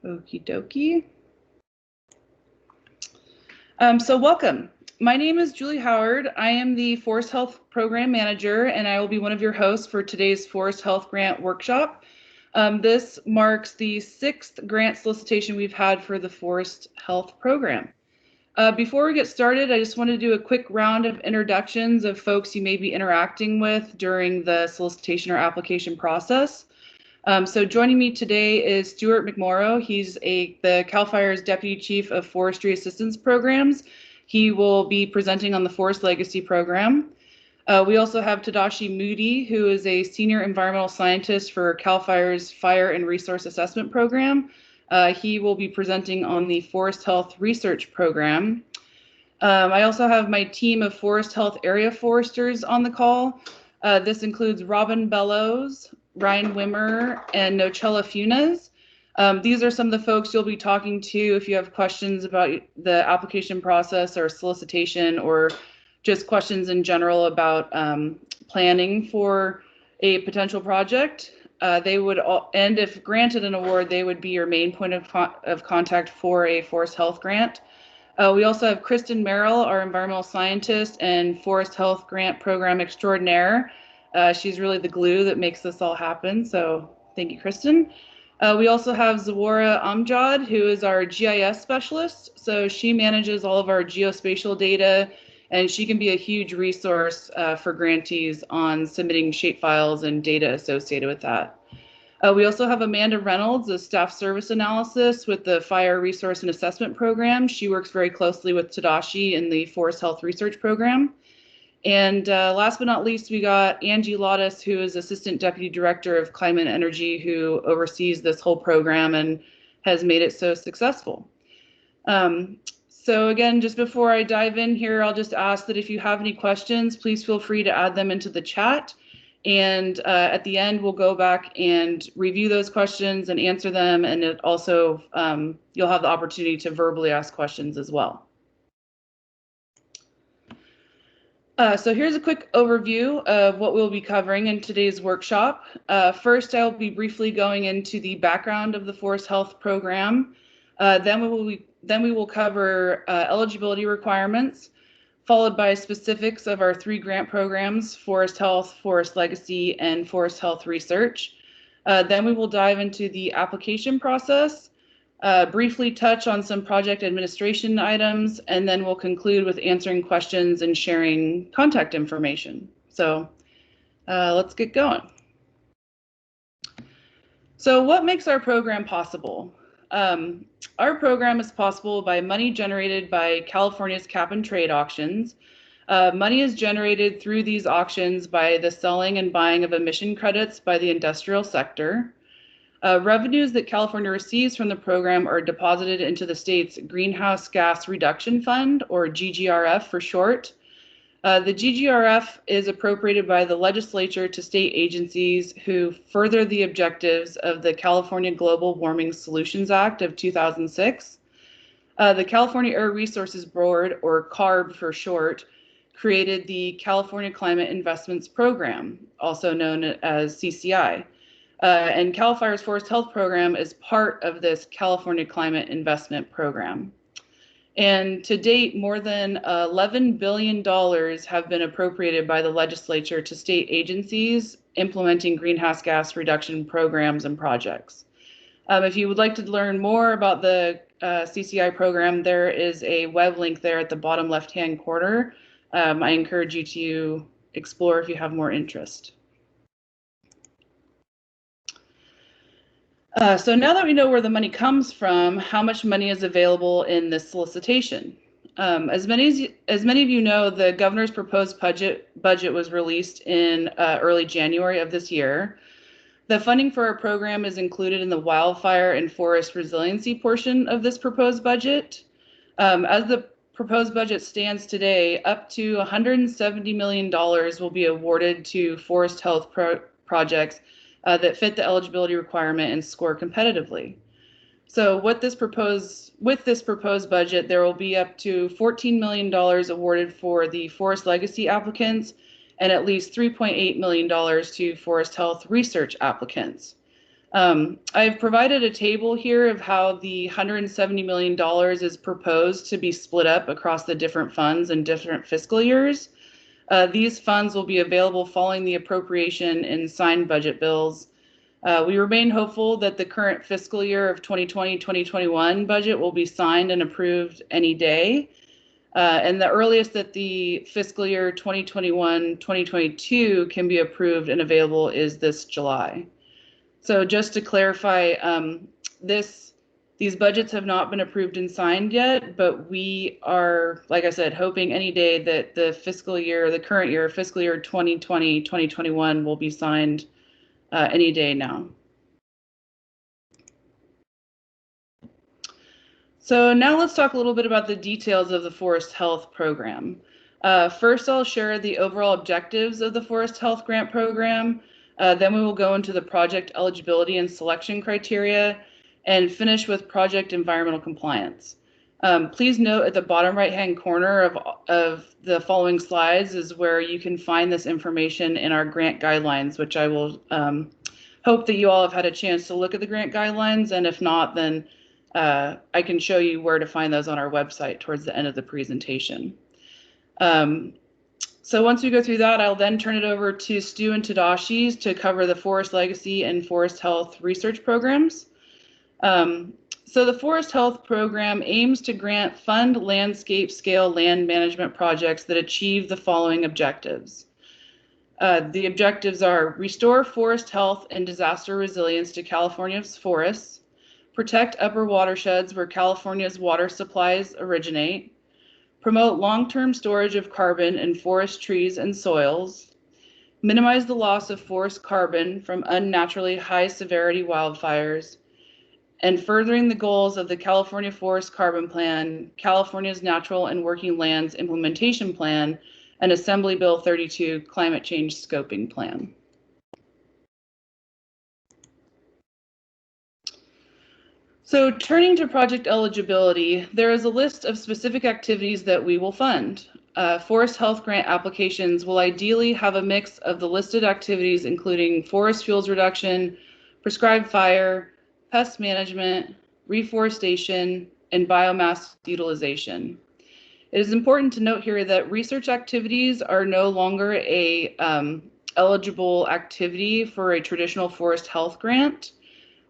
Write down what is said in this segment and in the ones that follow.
Okie dokie. So welcome. My name is Julie Howard. I am the Forest Health Program Manager, and I will be one of your hosts for today's Forest Health Grant Workshop. This marks the 6th grant solicitation we've had for the Forest Health Program. Before we get started, I just want to do a quick round of introductions of folks you may be interacting with during the solicitation or application process. So joining me today is Stuart McMorrow. He's the CAL FIRE's Deputy Chief of Forestry Assistance Programs. He will be presenting on the Forest Legacy Program. We also have Tadashi Moody, who is a Senior Environmental Scientist for CAL FIRE's Fire and Resource Assessment Program. He will be presenting on the Forest Health Research Program. I also have my team of Forest Health Area Foresters on the call. This includes Robin Bellows, Ryan Wimmer, and Nocella Funes. These are some of the folks you'll be talking to if you have questions about the application process or solicitation, or just questions in general about planning for a potential project. They would and if granted an award, they would be your main point of contact for a Forest Health grant. We also have Kristen Merrill, our environmental scientist and Forest Health Grant Program extraordinaire. She's really the glue that makes this all happen, so thank you, Kristen. We also have Zawara Amjad, who is our GIS specialist. So she manages all of our geospatial data, and she can be a huge resource for grantees on submitting shapefiles and data associated with that. We also have Amanda Reynolds, a staff service analysis with the Fire Resource and Assessment Program. She works very closely with Tadashi in the Forest Health Research Program. And last but not least, we got Angie Lottis, who is Assistant Deputy Director of Climate and Energy, who oversees this whole program and has made it so successful. So again, just before I dive in here, I'll just ask that if you have any questions, please feel free to add them into the chat. And at the end, we'll go back and review those questions and answer them. And it also, you'll have the opportunity to verbally ask questions as well. So here's a quick overview of what we'll be covering in today's workshop. First, I'll be briefly going into the background of the Forest Health Program. Then we will cover eligibility requirements, followed by specifics of our 3 grant programs: Forest Health, Forest Legacy, and Forest Health Research. Then we will dive into the application process, briefly touch on some project administration items, and then we'll conclude with answering questions and sharing contact information. So let's get going. So what makes our program possible? Our program is possible by money generated by California's cap and trade auctions. Money is generated through these auctions by the selling and buying of emission credits by the industrial sector. Revenues that California receives from the program are deposited into the state's Greenhouse Gas Reduction Fund, or GGRF for short. The GGRF is appropriated by the legislature to state agencies who further the objectives of the California Global Warming Solutions Act of 2006. The California Air Resources Board, or CARB for short, created the California Climate Investments Program, also known as CCI. And CAL FIRE's Forest Health Program is part of this California Climate Investment Program. And to date, more than $11 billion have been appropriated by the legislature to state agencies implementing greenhouse gas reduction programs and projects. If you would like to learn more about the CCI program, there is a web link there at the bottom left-hand corner. I encourage you to explore if you have more interest. So now that we know where the money comes from, how much money is available in this solicitation? As many of you know, the governor's proposed budget was released in early January of this year. The funding for our program is included in the wildfire and forest resiliency portion of this proposed budget. As the proposed budget stands today, up to $170 million will be awarded to forest health projects that fit the eligibility requirement and score competitively. So with this proposed budget, there will be up to $14 million awarded for the Forest Legacy applicants and at least $3.8 million to Forest Health Research applicants. I've provided a table here of how the $170 million is proposed to be split up across the different funds and different fiscal years. These funds will be available following the appropriation in signed budget bills. We remain hopeful that the current fiscal year of 2020-2021 budget will be signed and approved any day. And the earliest that the fiscal year 2021-2022 can be approved and available is this July. So just to clarify, these budgets have not been approved and signed yet, but we are, like I said, hoping any day that the current year, fiscal year 2020-2021 will be signed any day now. So now let's talk a little bit about the details of the Forest Health Program. First, I'll share the overall objectives of the Forest Health Grant Program. Then we will go into the project eligibility and selection criteria and finish with project environmental compliance. Please note at the bottom right-hand corner of the following slides is where you can find this information in our grant guidelines, which I will hope that you all have had a chance to look at the grant guidelines, and if not, then I can show you where to find those on our website towards the end of the presentation. So once we go through that, I'll then turn it over to Stu and Tadashi to cover the Forest Legacy and Forest Health research programs. So the Forest Health Program aims to fund landscape scale land management projects that achieve the following objectives. The objectives are restore forest health and disaster resilience to California's forests, protect upper watersheds where California's water supplies originate, promote long-term storage of carbon in forest trees and soils, minimize the loss of forest carbon from unnaturally high severity wildfires, and furthering the goals of the California Forest Carbon Plan, California's Natural and Working Lands Implementation Plan, and Assembly Bill 32 Climate Change Scoping Plan. So turning to project eligibility, there is a list of specific activities that we will fund. Forest Health Grant applications will ideally have a mix of the listed activities, including forest fuels reduction, prescribed fire, pest management, reforestation, and biomass utilization. It is important to note here that research activities are no longer a eligible activity for a traditional forest health grant.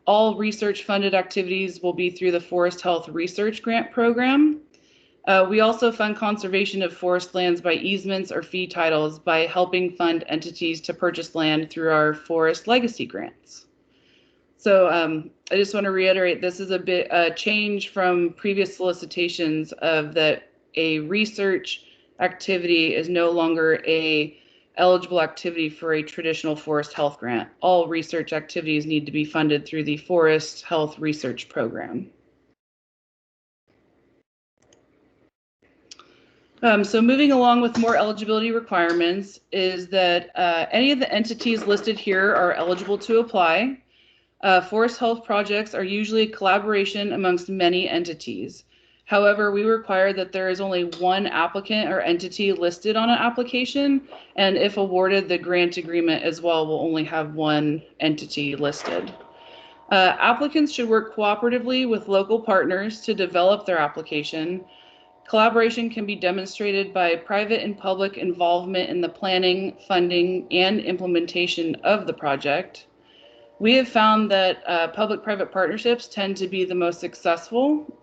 All research funded activities will be through the Forest Health Research Grant Program. We also fund conservation of forest lands by easements or fee titles by helping fund entities to purchase land through our Forest Legacy grants. So I just want to reiterate, this is a change from previous solicitations of that a research activity is no longer a eligible activity for a traditional forest health grant. All research activities need to be funded through the Forest Health Research Program. So moving along with more eligibility requirements is that any of the entities listed here are eligible to apply. Forest health projects are usually a collaboration amongst many entities. However, we require that there is only one applicant or entity listed on an application, and if awarded, the grant agreement as well will only have one entity listed. Applicants should work cooperatively with local partners to develop their application. Collaboration can be demonstrated by private and public involvement in the planning, funding, and implementation of the project. We have found that public-private partnerships tend to be the most successful.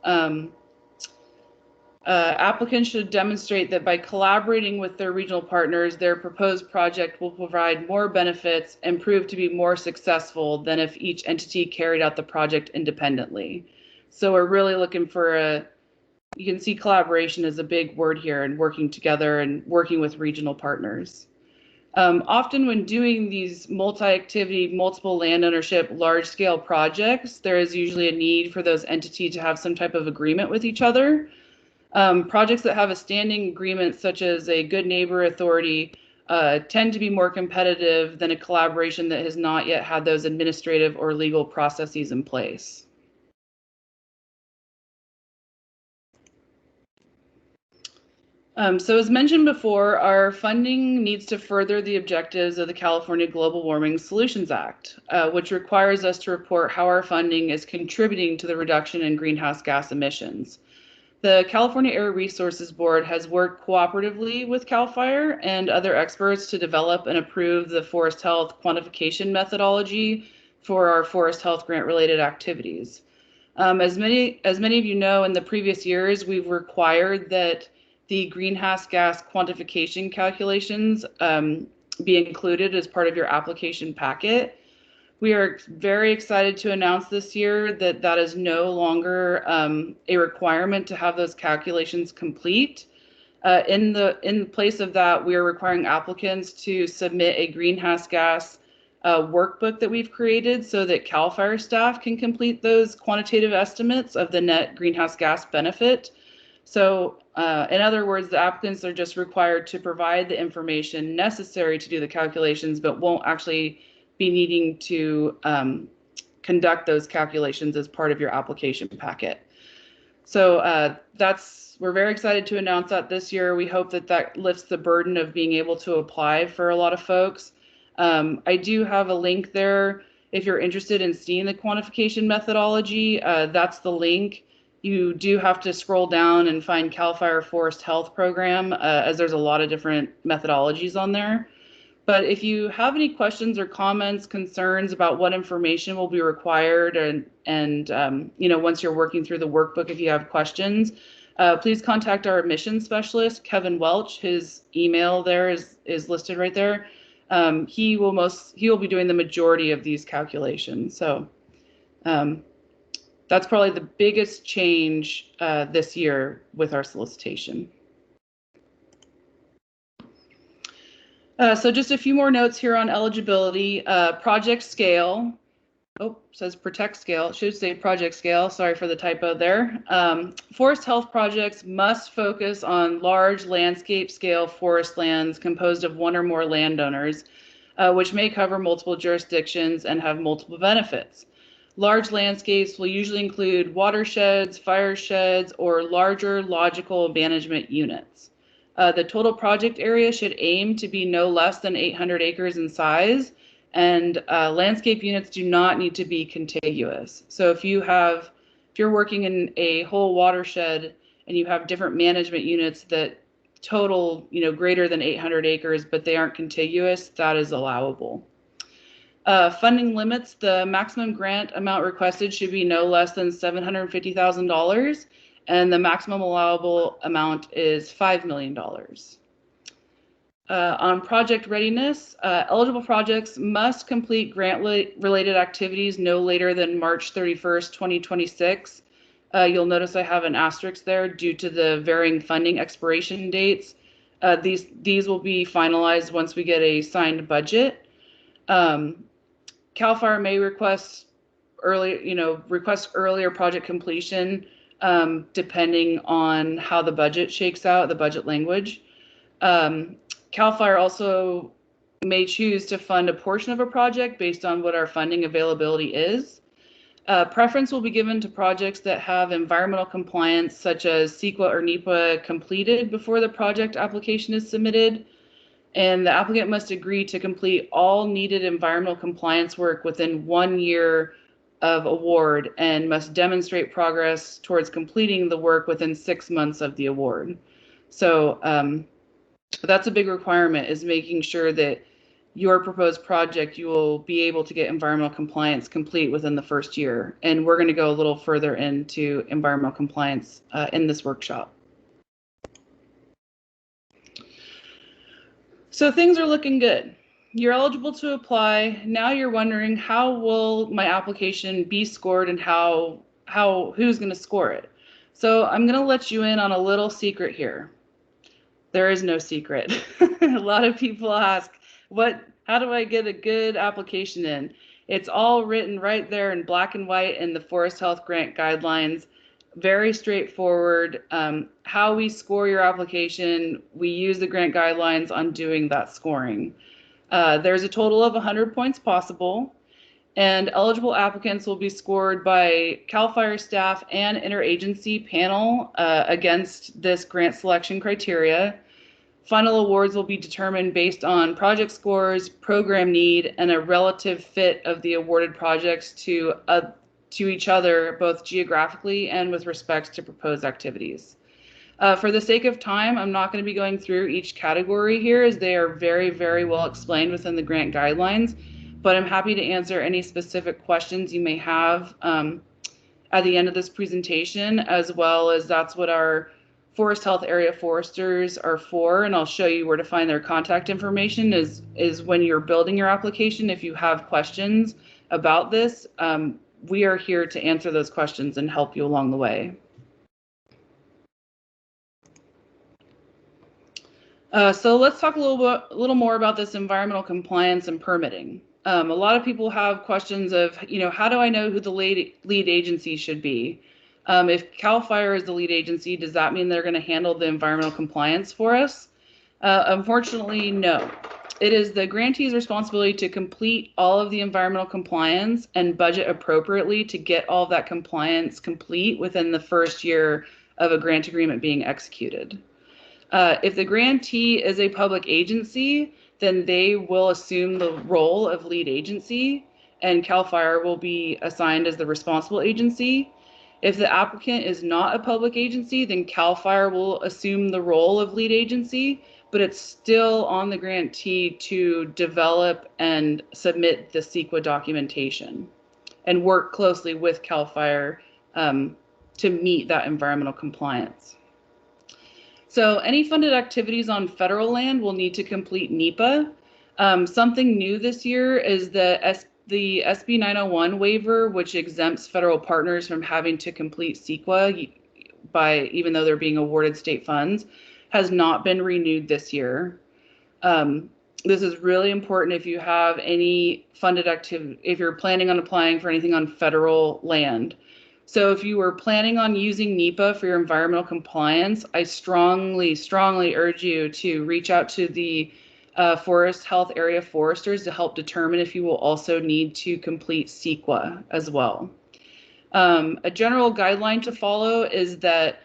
Applicants should demonstrate that by collaborating with their regional partners, their proposed project will provide more benefits and prove to be more successful than if each entity carried out the project independently. So we're really looking for you can see collaboration is a big word here, and working together and working with regional partners. Often when doing these multi-activity, multiple land ownership, large-scale projects, there is usually a need for those entities to have some type of agreement with each other. Projects that have a standing agreement, such as a good neighbor authority, tend to be more competitive than a collaboration that has not yet had those administrative or legal processes in place. So as mentioned before, our funding needs to further the objectives of the California Global Warming Solutions Act, which requires us to report how our funding is contributing to the reduction in greenhouse gas emissions. The California Air Resources Board has worked cooperatively with CAL FIRE and other experts to develop and approve the forest health quantification methodology for our forest health grant related activities. As many of you know, in the previous years, we've required that the greenhouse gas quantification calculations be included as part of your application packet. We are very excited to announce this year that that is no longer a requirement to have those calculations complete. In place of that, we are requiring applicants to submit a greenhouse gas workbook that we've created so that CAL FIRE staff can complete those quantitative estimates of the net greenhouse gas benefit. So in other words, the applicants are just required to provide the information necessary to do the calculations, but won't actually be needing to conduct those calculations as part of your application packet. So we're very excited to announce that this year. We hope that that lifts the burden of being able to apply for a lot of folks. I do have a link there if you're interested in seeing the quantification methodology. That's the link. You do have to scroll down and find CAL FIRE Forest Health Program, as there's a lot of different methodologies on there. But if you have any questions or comments, concerns about what information will be required, and once you're working through the workbook, if you have questions, please contact our admissions specialist, Kevin Welch. His email there is listed right there. He will be doing the majority of these calculations. So that's probably the biggest change this year with our solicitation. So just a few more notes here on eligibility. Project scale. Oh, says protect scale. It should say project scale. Sorry for the typo there. Forest health projects must focus on large landscape scale forest lands composed of one or more landowners, which may cover multiple jurisdictions and have multiple benefits. Large landscapes will usually include watersheds, firesheds, or larger logical management units. The total project area should aim to be no less than 800 acres in size, and landscape units do not need to be contiguous. So if you're working in a whole watershed and you have different management units that total, greater than 800 acres, but they aren't contiguous, that is allowable. Funding limits: the maximum grant amount requested should be no less than $750,000, and the maximum allowable amount is $5 million. On project readiness, eligible projects must complete grant-related activities no later than March 31st, 2026. You'll notice I have an asterisk there due to the varying funding expiration dates. These will be finalized once we get a signed budget. CAL FIRE may request earlier project completion depending on how the budget shakes out, the budget language. CAL FIRE also may choose to fund a portion of a project based on what our funding availability is. Preference will be given to projects that have environmental compliance, such as CEQA or NEPA, completed before the project application is submitted. And the applicant must agree to complete all needed environmental compliance work within 1 year of award and must demonstrate progress towards completing the work within 6 months of the award. So that's a big requirement, is making sure that your proposed project, you will be able to get environmental compliance complete within the first year. And we're going to go a little further into environmental compliance in this workshop. So things are looking good. You're eligible to apply. Now you're wondering, how will my application be scored and who's going to score it? So I'm going to let you in on a little secret here. There is no secret. A lot of people ask, how do I get a good application in? It's all written right there in black and white in the Forest Health Grant Guidelines. Very straightforward. How we score your application, we use the grant guidelines on doing that scoring. There's a total of 100 points possible, And eligible applicants will be scored by CAL FIRE staff and interagency panel against this grant selection criteria. Final awards will be determined based on project scores, program need, and a relative fit of the awarded projects to each other, both geographically and with respect to proposed activities. For the sake of time, I'm not going to be going through each category here, as they are very, very well explained within the grant guidelines, but I'm happy to answer any specific questions you may have at the end of this presentation, as well as that's what our Forest Health Area Foresters are for, and I'll show you where to find their contact information is when you're building your application. If you have questions about this, we are here to answer those questions and help you along the way. So let's talk a little more about this environmental compliance and permitting. A lot of people have questions of, how do I know who the lead agency should be? If CAL FIRE is the lead agency, does that mean they're going to handle the environmental compliance for us? Unfortunately, no. It is the grantee's responsibility to complete all of the environmental compliance and budget appropriately to get all of that compliance complete within the first year of a grant agreement being executed. If the grantee is a public agency, then they will assume the role of lead agency, and CAL FIRE will be assigned as the responsible agency. If the applicant is not a public agency, then CAL FIRE will assume the role of lead agency, but it's still on the grantee to develop and submit the CEQA documentation and work closely with CAL FIRE to meet that environmental compliance. So any funded activities on federal land will need to complete NEPA. Something new this year is the SB 901 waiver, which exempts federal partners from having to complete CEQA even though they're being awarded state funds, has not been renewed this year. This is really important if you have any funded activity, if you're planning on applying for anything on federal land. So if you were planning on using NEPA for your environmental compliance, I strongly, strongly urge you to reach out to the Forest Health Area Foresters to help determine if you will also need to complete CEQA as well. A general guideline to follow is that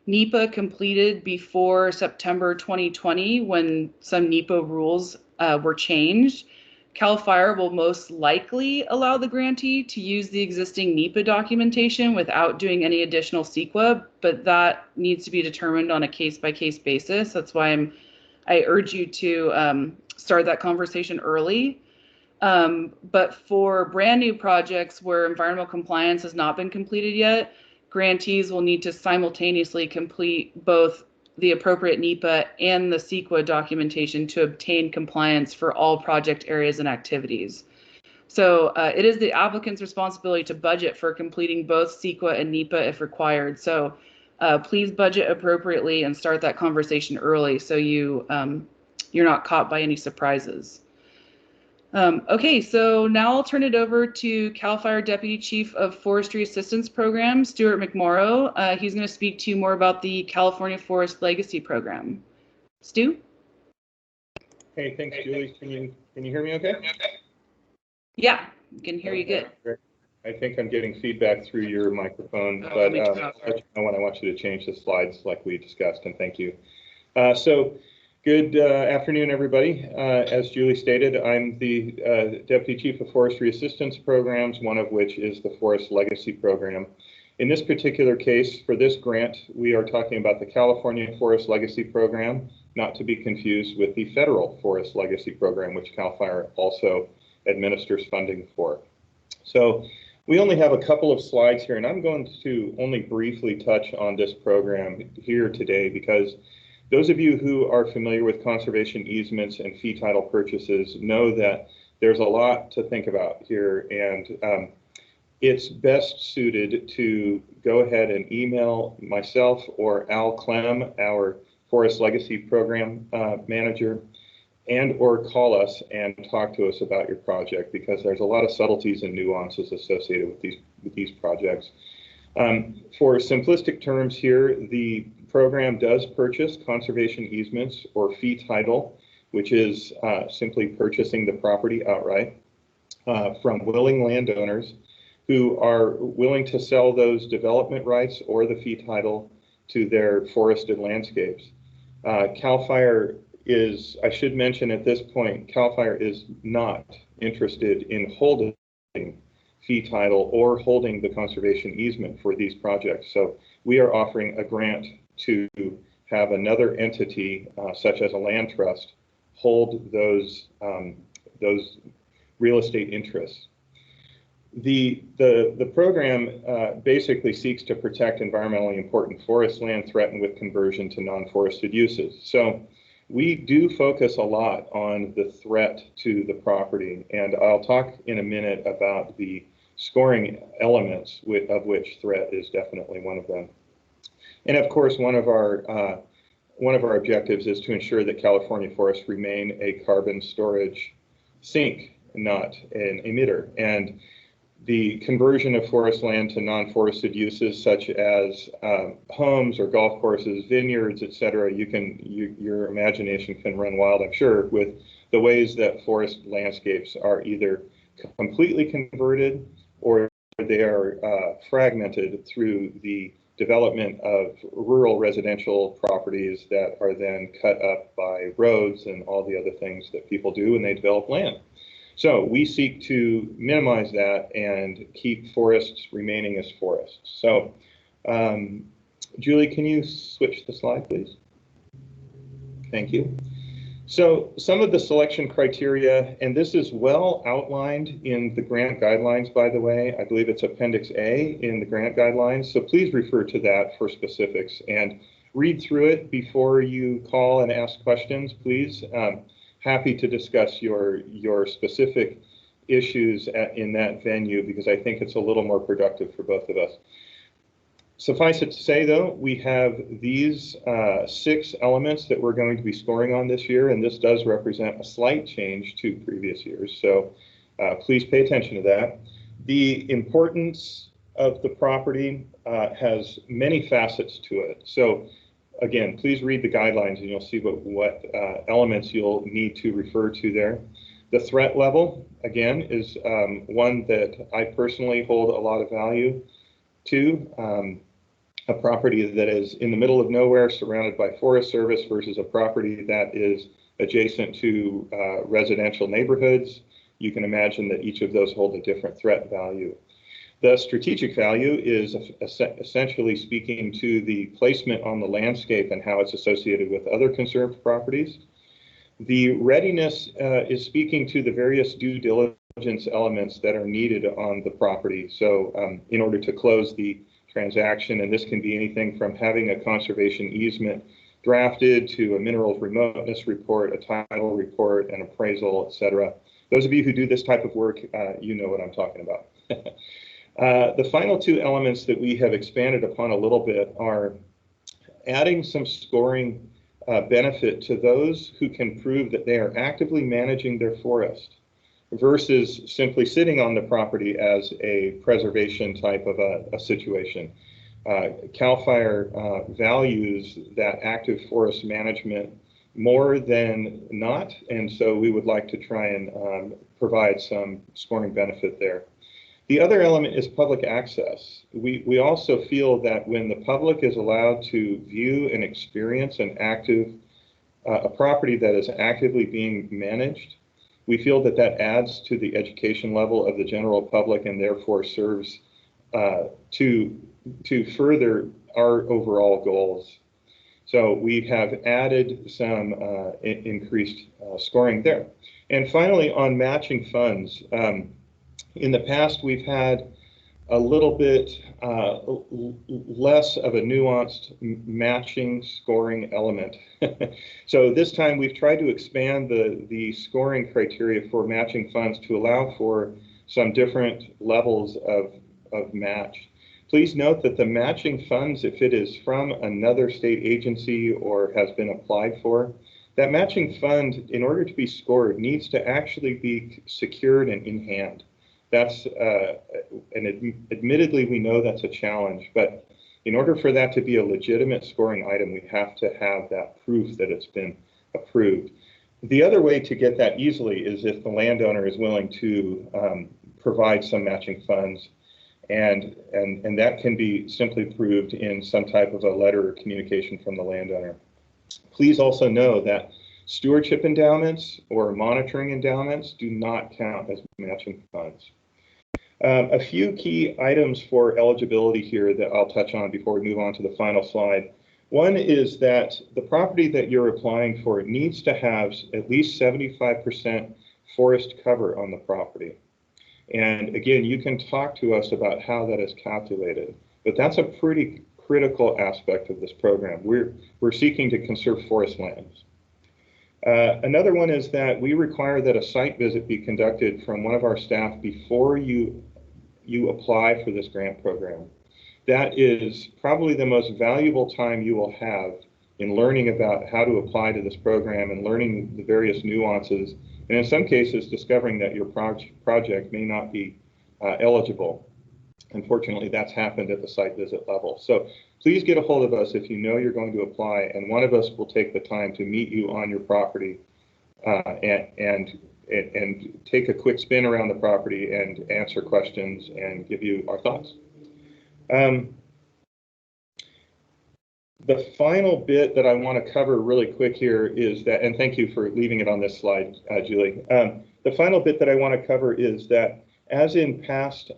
NEPA completed before September 2020, when some NEPA rules were changed. CAL FIRE will most likely allow the grantee to use the existing NEPA documentation without doing any additional CEQA, but that needs to be determined on a case-by-case basis. That's why I urge you to start that conversation early. But for brand new projects where environmental compliance has not been completed yet, grantees will need to simultaneously complete both the appropriate NEPA and the CEQA documentation to obtain compliance for all project areas and activities. So it is the applicant's responsibility to budget for completing both CEQA and NEPA if required. So please budget appropriately and start that conversation early so you're not caught by any surprises. Okay, so now I'll turn it over to CAL FIRE Deputy Chief of Forestry Assistance Program, Stuart McMorrow. He's going to speak to you more about the California Forest Legacy Program. Stu? Hey, thanks, Julie. Can you hear me okay? Yeah, I can hear you good. Great. I think I'm getting feedback through your microphone, but I'll let you know when I want you to change the slides like we discussed, and thank you. Good afternoon, everybody. As Julie stated, I'm the Deputy Chief of Forestry Assistance Programs, one of which is the Forest Legacy Program. In this particular case, for this grant, we are talking about the California Forest Legacy Program, not to be confused with the Federal Forest Legacy Program, which CAL FIRE also administers funding for. So we only have a couple of slides here, and I'm going to only briefly touch on this program here today because those of you who are familiar with conservation easements and fee title purchases know that there's a lot to think about here, and it's best suited to go ahead and email myself or Al Clem, our Forest Legacy Program Manager, and or call us and talk to us about your project, because there's a lot of subtleties and nuances associated with these projects. For simplistic terms here, the program does purchase conservation easements or fee title, which is simply purchasing the property outright. from willing landowners who are willing to sell those development rights or the fee title to their forested landscapes. CAL FIRE is, I should mention at this point, CAL FIRE is not interested in holding fee title or holding the conservation easement for these projects. So we are offering a grant to have another entity, such as a land trust, hold those real estate interests. The program basically seeks to protect environmentally important forest land threatened with conversion to non-forested uses. So we do focus a lot on the threat to the property, and I'll talk in a minute about the scoring elements of which threat is definitely one of them. And of course, one of our objectives is to ensure that California forests remain a carbon storage sink, not an emitter. And the conversion of forest land to non-forested uses such as homes or golf courses, vineyards, etc., your imagination can run wild, I'm sure, with the ways that forest landscapes are either completely converted or they are fragmented through the development of rural residential properties that are then cut up by roads and all the other things that people do when they develop land. So we seek to minimize that and keep forests remaining as forests. So Julie, can you switch the slide, please? Thank you. So some of the selection criteria, and this is well outlined in the grant guidelines, by the way. I believe it's Appendix A in the grant guidelines. So please refer to that for specifics and read through it before you call and ask questions, please. Happy to discuss your specific issues in that venue because I think it's a little more productive for both of us. Suffice it to say, though, we have these 6 elements that we're going to be scoring on this year, and this does represent a slight change to previous years, so please pay attention to that. The importance of the property has many facets to it. So again, please read the guidelines and you'll see what elements you'll need to refer to there. The threat level, again, is one that I personally hold a lot of value to. A property that is in the middle of nowhere surrounded by Forest Service versus a property that is adjacent to residential neighborhoods. You can imagine that each of those hold a different threat value. The strategic value is essentially speaking to the placement on the landscape and how it's associated with other conserved properties. The readiness is speaking to the various due diligence elements that are needed on the property. So in order to close the transaction, and this can be anything from having a conservation easement drafted to a minerals remoteness report, a title report, an appraisal, etc. Those of you who do this type of work, you know what I'm talking about. The final 2 elements that we have expanded upon a little bit are adding some scoring benefit to those who can prove that they are actively managing their forest versus simply sitting on the property as a preservation type of a situation. CAL FIRE values that active forest management more than not, and so we would like to try and provide some scoring benefit there. The other element is public access. We also feel that when the public is allowed to view and experience a property that is actively being managed, we feel that that adds to the education level of the general public and therefore serves to further our overall goals. So we have added some increased scoring there. And finally, on matching funds, in the past we've had a little bit less of a nuanced matching scoring element. So this time we've tried to expand the scoring criteria for matching funds to allow for some different levels of match. Please note that the matching funds, if it is from another state agency or has been applied for, that matching fund, in order to be scored, needs to actually be secured and in hand. That's, and admittedly, we know that's a challenge, but in order for that to be a legitimate scoring item, we have to have that proof that it's been approved. The other way to get that easily is if the landowner is willing to provide some matching funds, and that can be simply proved in some type of a letter or communication from the landowner. Please also know that stewardship endowments or monitoring endowments do not count as matching funds. A few key items for eligibility here that I'll touch on before we move on to the final slide. One is that the property that you're applying for needs to have at least 75% forest cover on the property. And again, you can talk to us about how that is calculated, but that's a pretty critical aspect of this program. We're seeking to conserve forest lands. Another one is that we require that a site visit be conducted from one of our staff before you apply for this grant program. That is probably the most valuable time you will have in learning about how to apply to this program and learning the various nuances, and in some cases discovering that your project may not be eligible. Unfortunately, that's happened at the site visit level. So please get a hold of us if you know you're going to apply, and one of us will take the time to meet you on your property and take a quick spin around the property and answer questions and give you our thoughts. The final bit that I want to cover really quick here is that, and thank you for leaving it on this slide, Julie. The final bit that I want to cover is that, as in past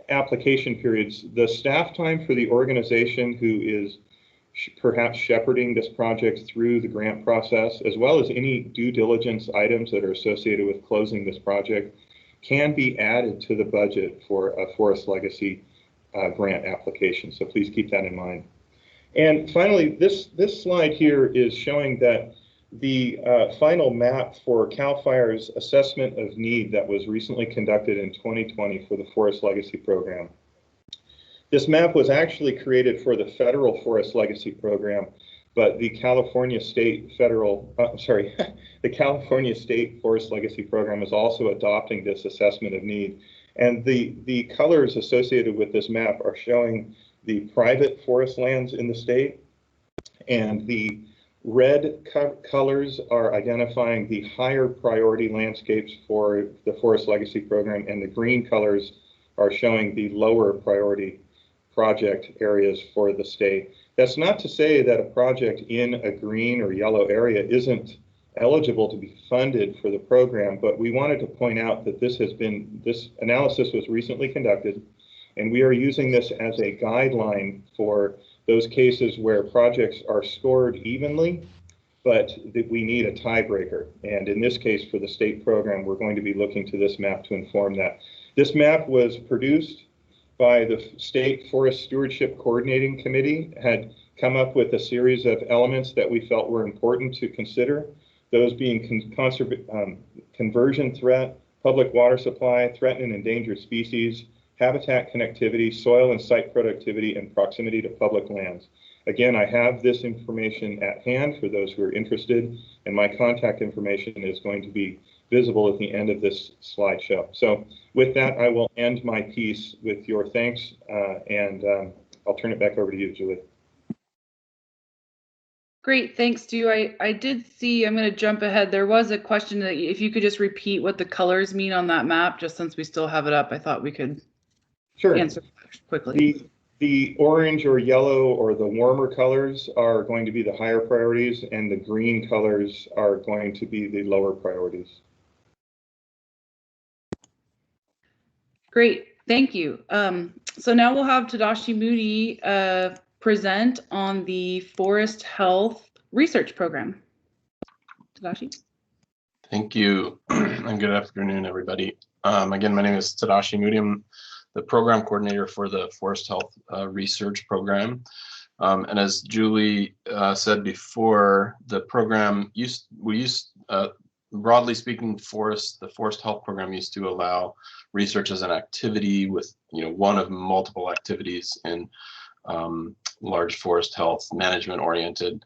application periods, the staff time for the organization who is perhaps shepherding this project through the grant process, as well as any due diligence items that are associated with closing this project, can be added to the budget for a Forest Legacy grant application. So please keep that in mind. And finally, this slide here is showing that the final map for CAL FIRE's assessment of need that was recently conducted in 2020 for the Forest Legacy Program. This map was actually created for the Federal Forest Legacy Program, but the California State the California State Forest Legacy Program is also adopting this assessment of need. And the colors associated with this map are showing the private forest lands in the state, and the red colors are identifying the higher priority landscapes for the Forest Legacy Program, and the green colors are showing the lower priority project areas for the state. That's not to say that a project in a green or yellow area isn't eligible to be funded for the program, but we wanted to point out that this analysis was recently conducted, and we are using this as a guideline for those cases where projects are scored evenly, but that we need a tiebreaker. And in this case, for the state program, we're going to be looking to this map to inform that. This map was produced by the State Forest Stewardship Coordinating Committee, had come up with a series of elements that we felt were important to consider, those being conversion threat, public water supply, threatened and endangered species, habitat connectivity, soil and site productivity, and proximity to public lands. Again, I have this information at hand for those who are interested, and my contact information is going to be visible at the end of this slideshow. So with that, I will end my piece with your thanks, and I'll turn it back over to you, Julie. Great, thanks, Stu. I did see, I'm going to jump ahead. There was a question that if you could just repeat what the colors mean on that map, just since we still have it up, I thought we could answer quickly. The orange or yellow or the warmer colors are going to be the higher priorities, and the green colors are going to be the lower priorities. Great, thank you. So now we'll have Tadashi Moody present on the Forest Health Research Program. Tadashi. Thank you, and good afternoon, everybody. Again, my name is Tadashi Moody. I'm the program coordinator for the Forest Health Research Program. And as Julie said before, the program broadly speaking, the Forest Health Program used to allow research as an activity with, one of multiple activities in large forest health management oriented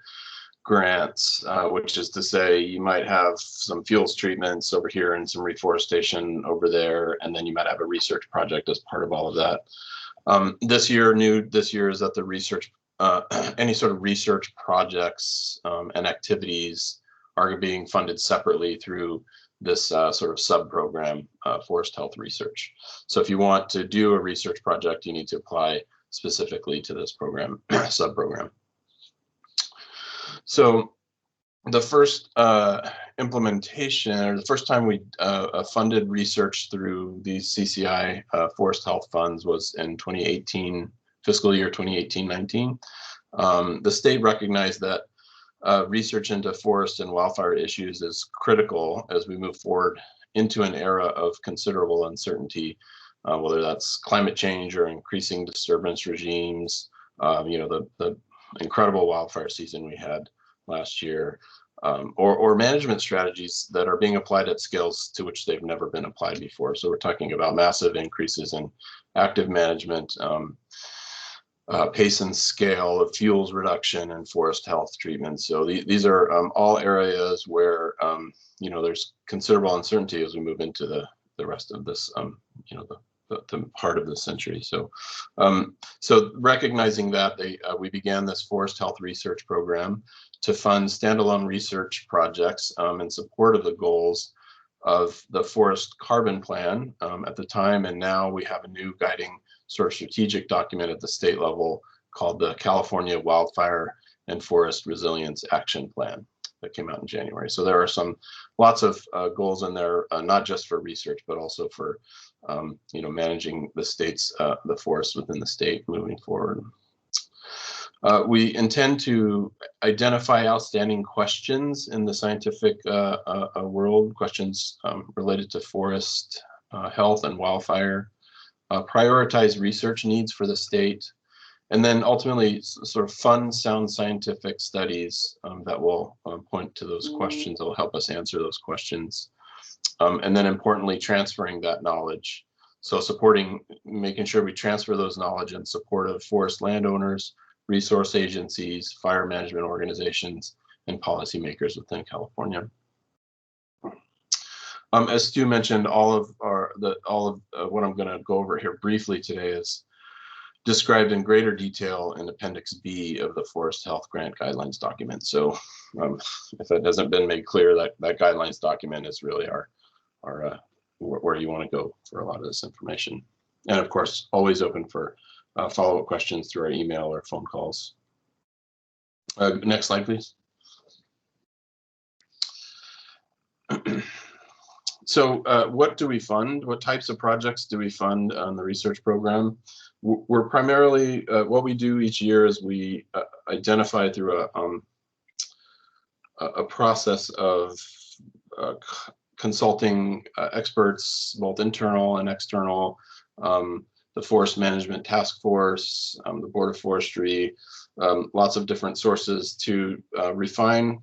grants, which is to say you might have some fuels treatments over here and some reforestation over there, and then you might have a research project as part of all of that. This year is that the research, any sort of research projects and activities are being funded separately through this sort of sub-program, Forest Health Research. So if you want to do a research project, you need to apply specifically to this program, sub-program. So the first implementation, or the first time we funded research through these CCI Forest Health funds was in 2018, fiscal year 2018-19. The state recognized that research into forest and wildfire issues is critical as we move forward into an era of considerable uncertainty, whether that's climate change or increasing disturbance regimes, the incredible wildfire season we had last year, or management strategies that are being applied at scales to which they've never been applied before. So we're talking about massive increases in active management, pace and scale of fuels reduction and forest health treatment. So these are all areas where there's considerable uncertainty as we move into the rest of this the part of the century. So so recognizing that, we began this Forest Health Research Program to fund standalone research projects in support of the goals of the Forest Carbon Plan at the time, and now we have a new guiding sort of strategic document at the state level called the California Wildfire and Forest Resilience Action Plan that came out in January. So there are lots of goals in there, not just for research, but also for managing the state's the forests within the state moving forward. We intend to identify outstanding questions in the scientific world, questions related to forest health and wildfire, prioritize research needs for the state, and then ultimately sort of fund sound scientific studies that will point to those questions, that will help us answer those questions. And then importantly, transferring that knowledge. So making sure we transfer those knowledge in support of forest landowners, resource agencies, fire management organizations, and policymakers within California. As Stu mentioned, all of what I'm going to go over here briefly today is described in greater detail in Appendix B of the Forest Health Grant Guidelines document. So if it hasn't been made clear, that guidelines document is really our where you want to go for a lot of this information. And of course, always open for follow-up questions through our email or phone calls. Next slide, please. So what do we fund? What types of projects do we fund on the research program? We're primarily, what we do each year is we identify through a process of consulting experts, both internal and external, the Forest Management Task Force, the Board of Forestry, lots of different sources to refine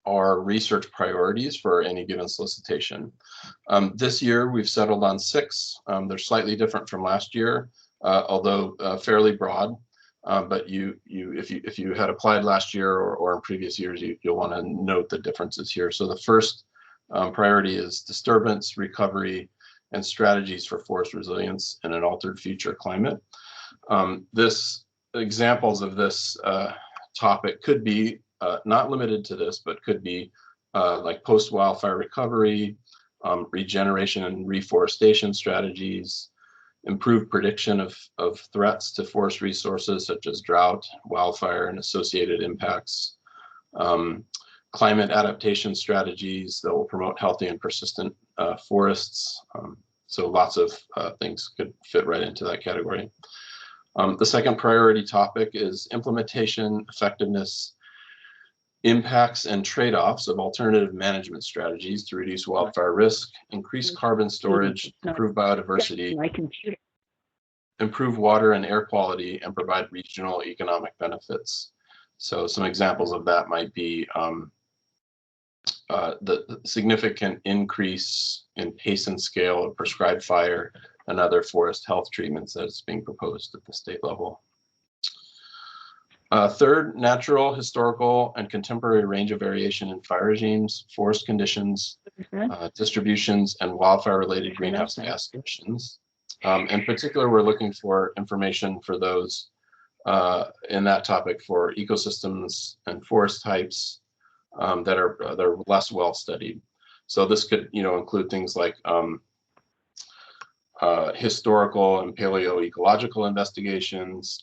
our research priorities for any given solicitation. This year we've settled on 6. They're slightly different from last year, although fairly broad. But if you had applied last year or in previous years, you'll want to note the differences here. So the first priority is disturbance, recovery, and strategies for forest resilience in an altered future climate. Examples of this topic could be not limited to this, but could be like post-wildfire recovery, regeneration and reforestation strategies, improved prediction of threats to forest resources such as drought, wildfire, and associated impacts, climate adaptation strategies that will promote healthy and persistent forests. So lots of things could fit right into that category. The second priority topic is implementation, effectiveness, impacts, and trade-offs of alternative management strategies to reduce wildfire risk, increase carbon storage, improve biodiversity, improve water and air quality, and provide regional economic benefits. So some examples of that might be the significant increase in pace and scale of prescribed fire and other forest health treatments that is being proposed at the state level. Third, natural, historical, and contemporary range of variation in fire regimes, forest conditions, distributions, and wildfire-related greenhouse gas emissions. In particular, we're looking for information for those in that topic for ecosystems and forest types, they're less well studied. So this could, include things like historical and paleoecological investigations,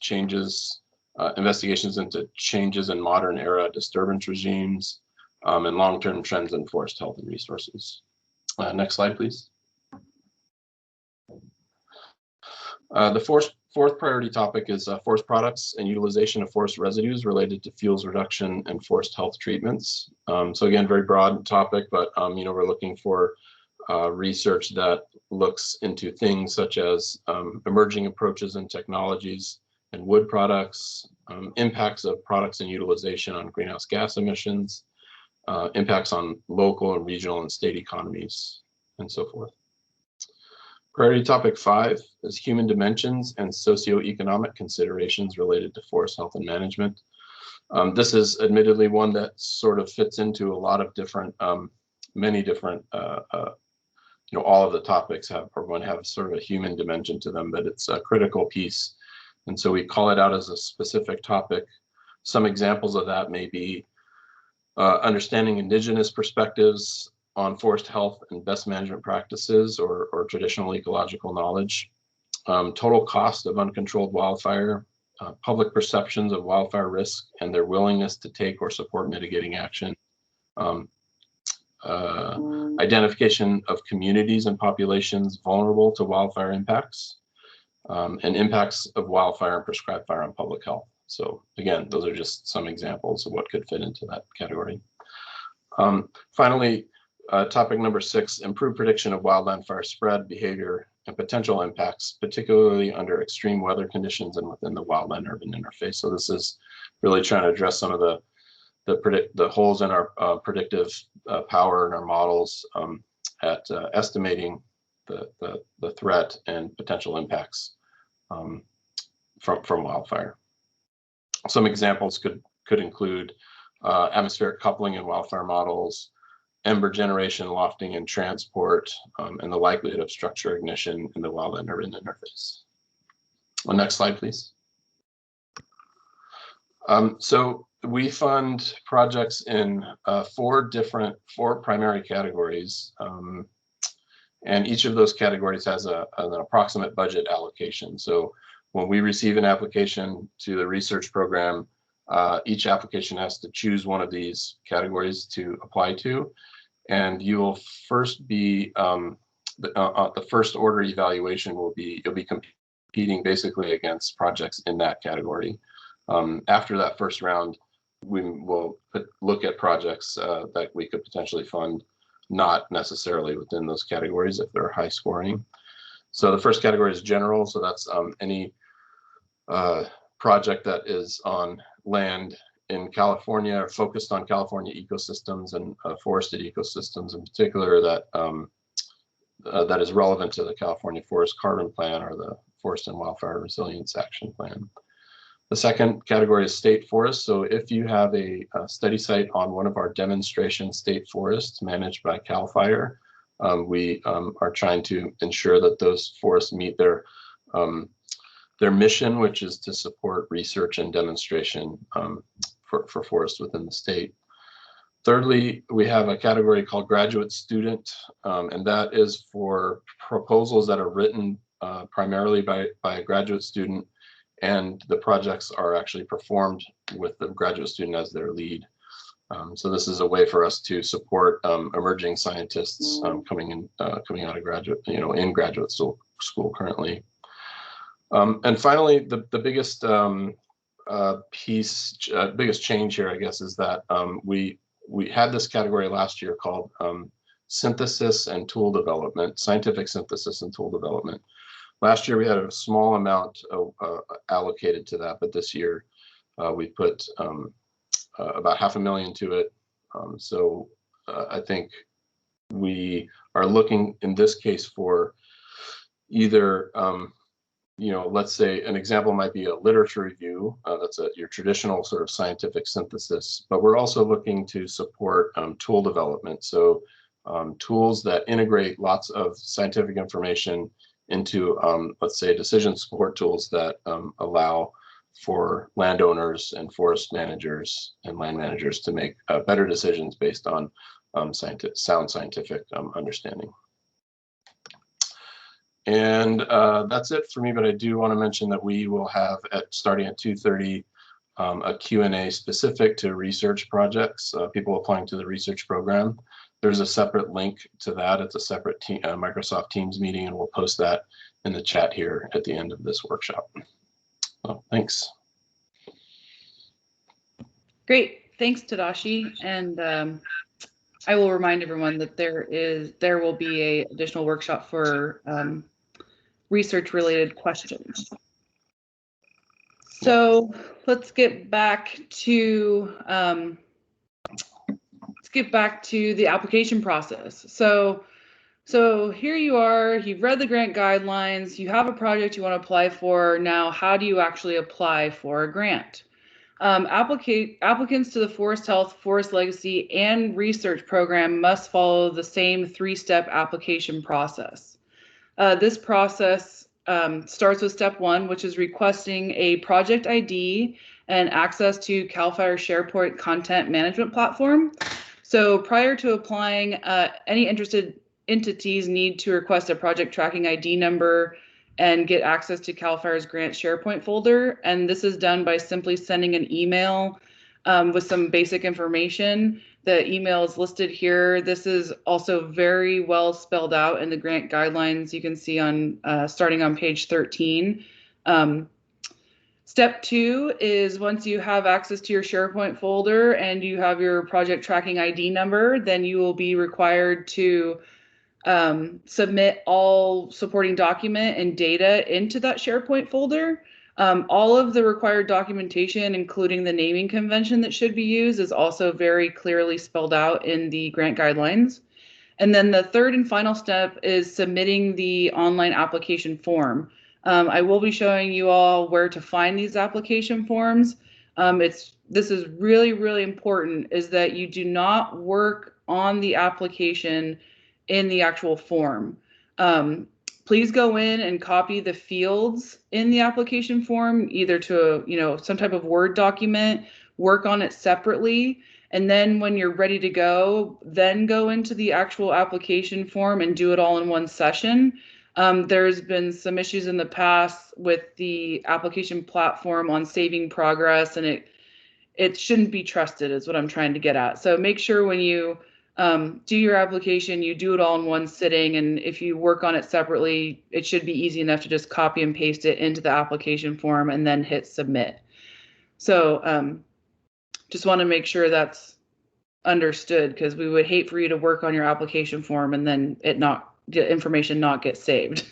investigations into changes in modern era disturbance regimes, and long-term trends in forest health and resources. Next slide, please. The fourth priority topic is forest products and utilization of forest residues related to fuels reduction and forest health treatments. So again, very broad topic, but we're looking for research that looks into things such as emerging approaches and technologies and wood products, impacts of products and utilization on greenhouse gas emissions, impacts on local and regional and state economies, and so forth. Priority topic 5 is human dimensions and socioeconomic considerations related to forest health and management. This is admittedly one that sort of fits into a lot of different, many different, all of the topics are going to have sort of a human dimension to them, but it's a critical piece. And so we call it out as a specific topic. Some examples of that may be understanding indigenous perspectives on forest health and best management practices or traditional ecological knowledge, total cost of uncontrolled wildfire, public perceptions of wildfire risk and their willingness to take or support mitigating action, identification of communities and populations vulnerable to wildfire impacts, and impacts of wildfire and prescribed fire on public health. So again, those are just some examples of what could fit into that category. Finally, topic number 6, improved prediction of wildland fire spread, behavior, and potential impacts, particularly under extreme weather conditions and within the wildland urban interface. So this is really trying to address some of the holes in our predictive power in our models at estimating the threat and potential impacts from wildfire. Some examples could include atmospheric coupling in wildfire models, ember generation, lofting, and transport, and the likelihood of structure ignition in the wildland urban interface. Well, next slide, please. So we fund projects in 4 primary categories, and each of those categories has an approximate budget allocation. So when we receive an application to the research program, each application has to choose one of these categories to apply to, and you will first be the first order evaluation will be you'll be competing basically against projects in that category. After that first round, we will look at projects that we could potentially fund, not necessarily within those categories if they're high scoring. So the first category is general, so that's any project that is on land in California or focused on California ecosystems and forested ecosystems in particular that that is relevant to the California Forest Carbon Plan or the Forest and Wildfire Resilience Action Plan. The second category is state forests. So if you have a study site on one of our demonstration state forests managed by CAL FIRE, we are trying to ensure that those forests meet their mission, which is to support research and demonstration for forests within the state. Thirdly, we have a category called graduate student, and that is for proposals that are written primarily by a graduate student, and the projects are actually performed with the graduate student as their lead. So this is a way for us to support emerging scientists coming out of graduate, in graduate school currently. And finally, the biggest biggest change here, I guess, is that we had this category last year called synthesis and tool development, scientific synthesis and tool development. Last year we had a small amount allocated to that, but this year we put about $500,000 to it. So I think we are looking in this case for either let's say an example might be a literature review. That's your traditional sort of scientific synthesis, but we're also looking to support tool development. So tools that integrate lots of scientific information into, let's say, decision support tools that allow for landowners and forest managers and land managers to make better decisions based on sound scientific understanding. And that's it for me, but I do want to mention that we will have, starting at 2:30, a Q&A specific to research projects, people applying to the research program. There's a separate link to that. It's a separate Microsoft Teams meeting, and we'll post that in the chat here at the end of this workshop. So, thanks. Great, thanks, Tadashi. And I will remind everyone that there will be a additional workshop for research-related questions. So let's get back to the application process. So here you are, you've read the grant guidelines, you have a project you want to apply for. Now, how do you actually apply for a grant? Applicants to the Forest Health, Forest Legacy, and Research Program must follow the same three-step application process. This process starts with step 1, which is requesting a project ID and access to CAL FIRE SharePoint content management platform. So prior to applying, any interested entities need to request a project tracking ID number and get access to CAL FIRE's grant SharePoint folder. And this is done by simply sending an email with some basic information. The email is listed here. This is also very well spelled out in the grant guidelines. You can see on starting on page 13. Step 2 is once you have access to your SharePoint folder and you have your project tracking ID number, then you will be required to submit all supporting document and data into that SharePoint folder. All of the required documentation, including the naming convention that should be used, is also very clearly spelled out in the grant guidelines. And then the third and final step is submitting the online application form. I will be showing you all where to find these application forms. This is really, really important, is that you do not work on the application in the actual form. Please go in and copy the fields in the application form, either to some type of Word document, work on it separately, and then when you're ready to go, then go into the actual application form and do it all in one session. There's been some issues in the past with the application platform on saving progress, and it shouldn't be trusted, is what I'm trying to get at. So make sure when you do your application, you do it all in one sitting, and if you work on it separately, it should be easy enough to just copy and paste it into the application form and then hit submit. So just want to make sure that's understood, because we would hate for you to work on your application form and then the information not get saved.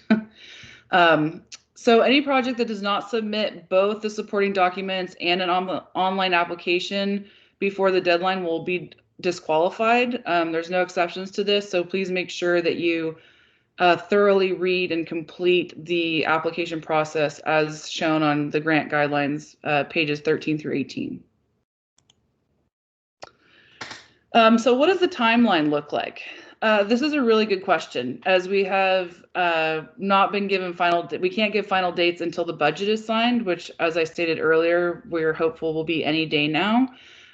So any project that does not submit both the supporting documents and an online application before the deadline will be disqualified. There's no exceptions to this, so please make sure that you thoroughly read and complete the application process as shown on the grant guidelines, pages 13 through 18. So what does the timeline look like? This is a really good question, as we have not been given we can't give final dates until the budget is signed, which, as I stated earlier, we're hopeful will be any day now.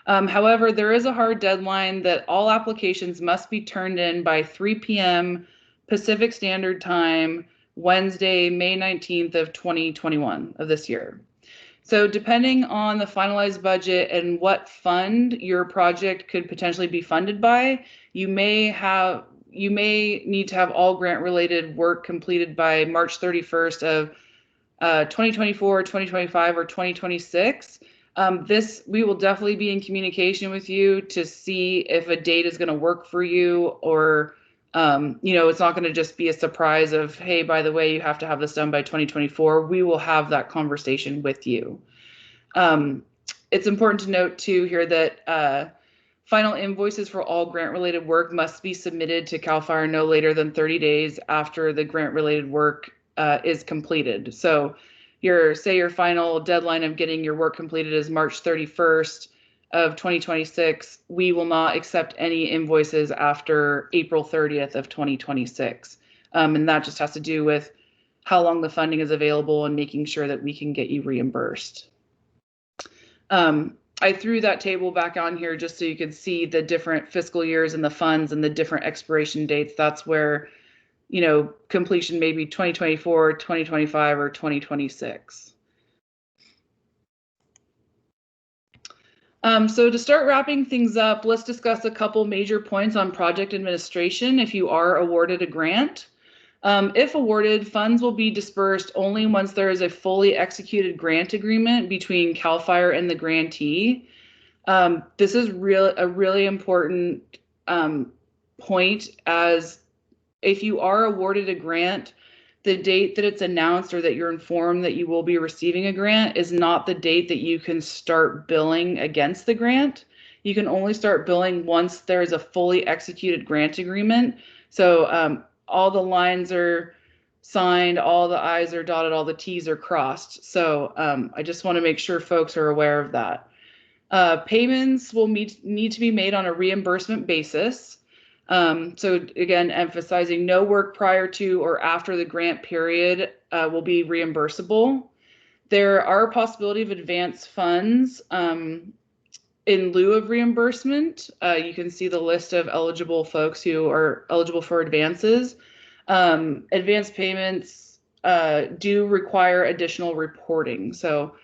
However, there is a hard deadline that all applications must be turned in by 3 p.m. Pacific Standard Time, Wednesday, May 19th of 2021 of this year. So depending on the finalized budget and what fund your project could potentially be funded by, you may need to have all grant-related work completed by March 31st of 2024, 2025, or 2026. We will definitely be in communication with you to see if a date is going to work for you, or it's not going to just be a surprise of, hey, by the way, you have to have this done by 2024. We will have that conversation with you. It's important to note too here that final invoices for all grant-related work must be submitted to CAL FIRE no later than 30 days after the grant-related work is completed. So your final deadline of getting your work completed is March 31st of 2026. We will not accept any invoices after April 30th of 2026. And that just has to do with how long the funding is available and making sure that we can get you reimbursed. I threw that table back on here just so you could see the different fiscal years and the funds and the different expiration dates. That's where, you know, completion may be 2024, 2025, or 2026. So to start wrapping things up, let's discuss a couple major points on project administration if you are awarded a grant. If awarded, funds will be dispersed only once there is a fully executed grant agreement between CAL FIRE and the grantee. This is a really important point, as if you are awarded a grant, the date that it's announced or that you're informed that you will be receiving a grant is not the date that you can start billing against the grant. You can only start billing once there's a fully executed grant agreement. So all the lines are signed, all the I's are dotted, all the T's are crossed. So I just want to make sure folks are aware of that. Payments will need to be made on a reimbursement basis. So again, emphasizing no work prior to or after the grant period will be reimbursable. There are a possibility of advance funds in lieu of reimbursement. You can see the list of eligible folks who are eligible for advances. Advance payments do require additional reporting. So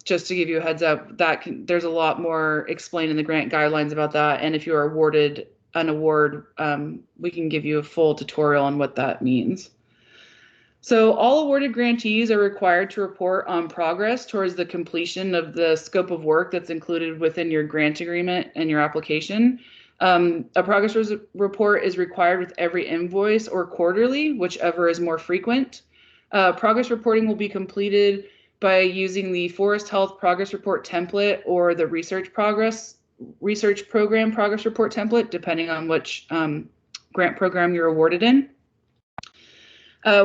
just to give you a heads up, there's a lot more explained in the grant guidelines about that. And if you are awarded an award, we can give you a full tutorial on what that means. So all awarded grantees are required to report on progress towards the completion of the scope of work that's included within your grant agreement and your application. A progress report is required with every invoice or quarterly, whichever is more frequent. Progress reporting will be completed by using the Forest Health Progress Report template or the Research Program Progress Report template, depending on which grant program you're awarded in.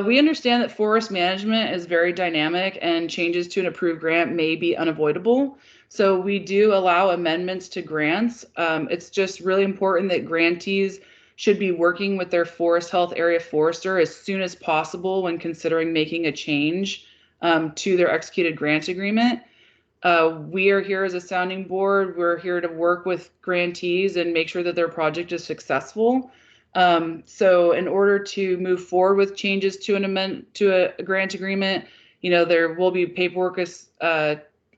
We understand that forest management is very dynamic and changes to an approved grant may be unavoidable. So we do allow amendments to grants. It's just really important that grantees should be working with their Forest Health Area Forester as soon as possible when considering making a change to their executed grant agreement. We are here as a sounding board. We're here to work with grantees and make sure that their project is successful. So in order to move forward with changes to a grant agreement, you know, there will be paperwork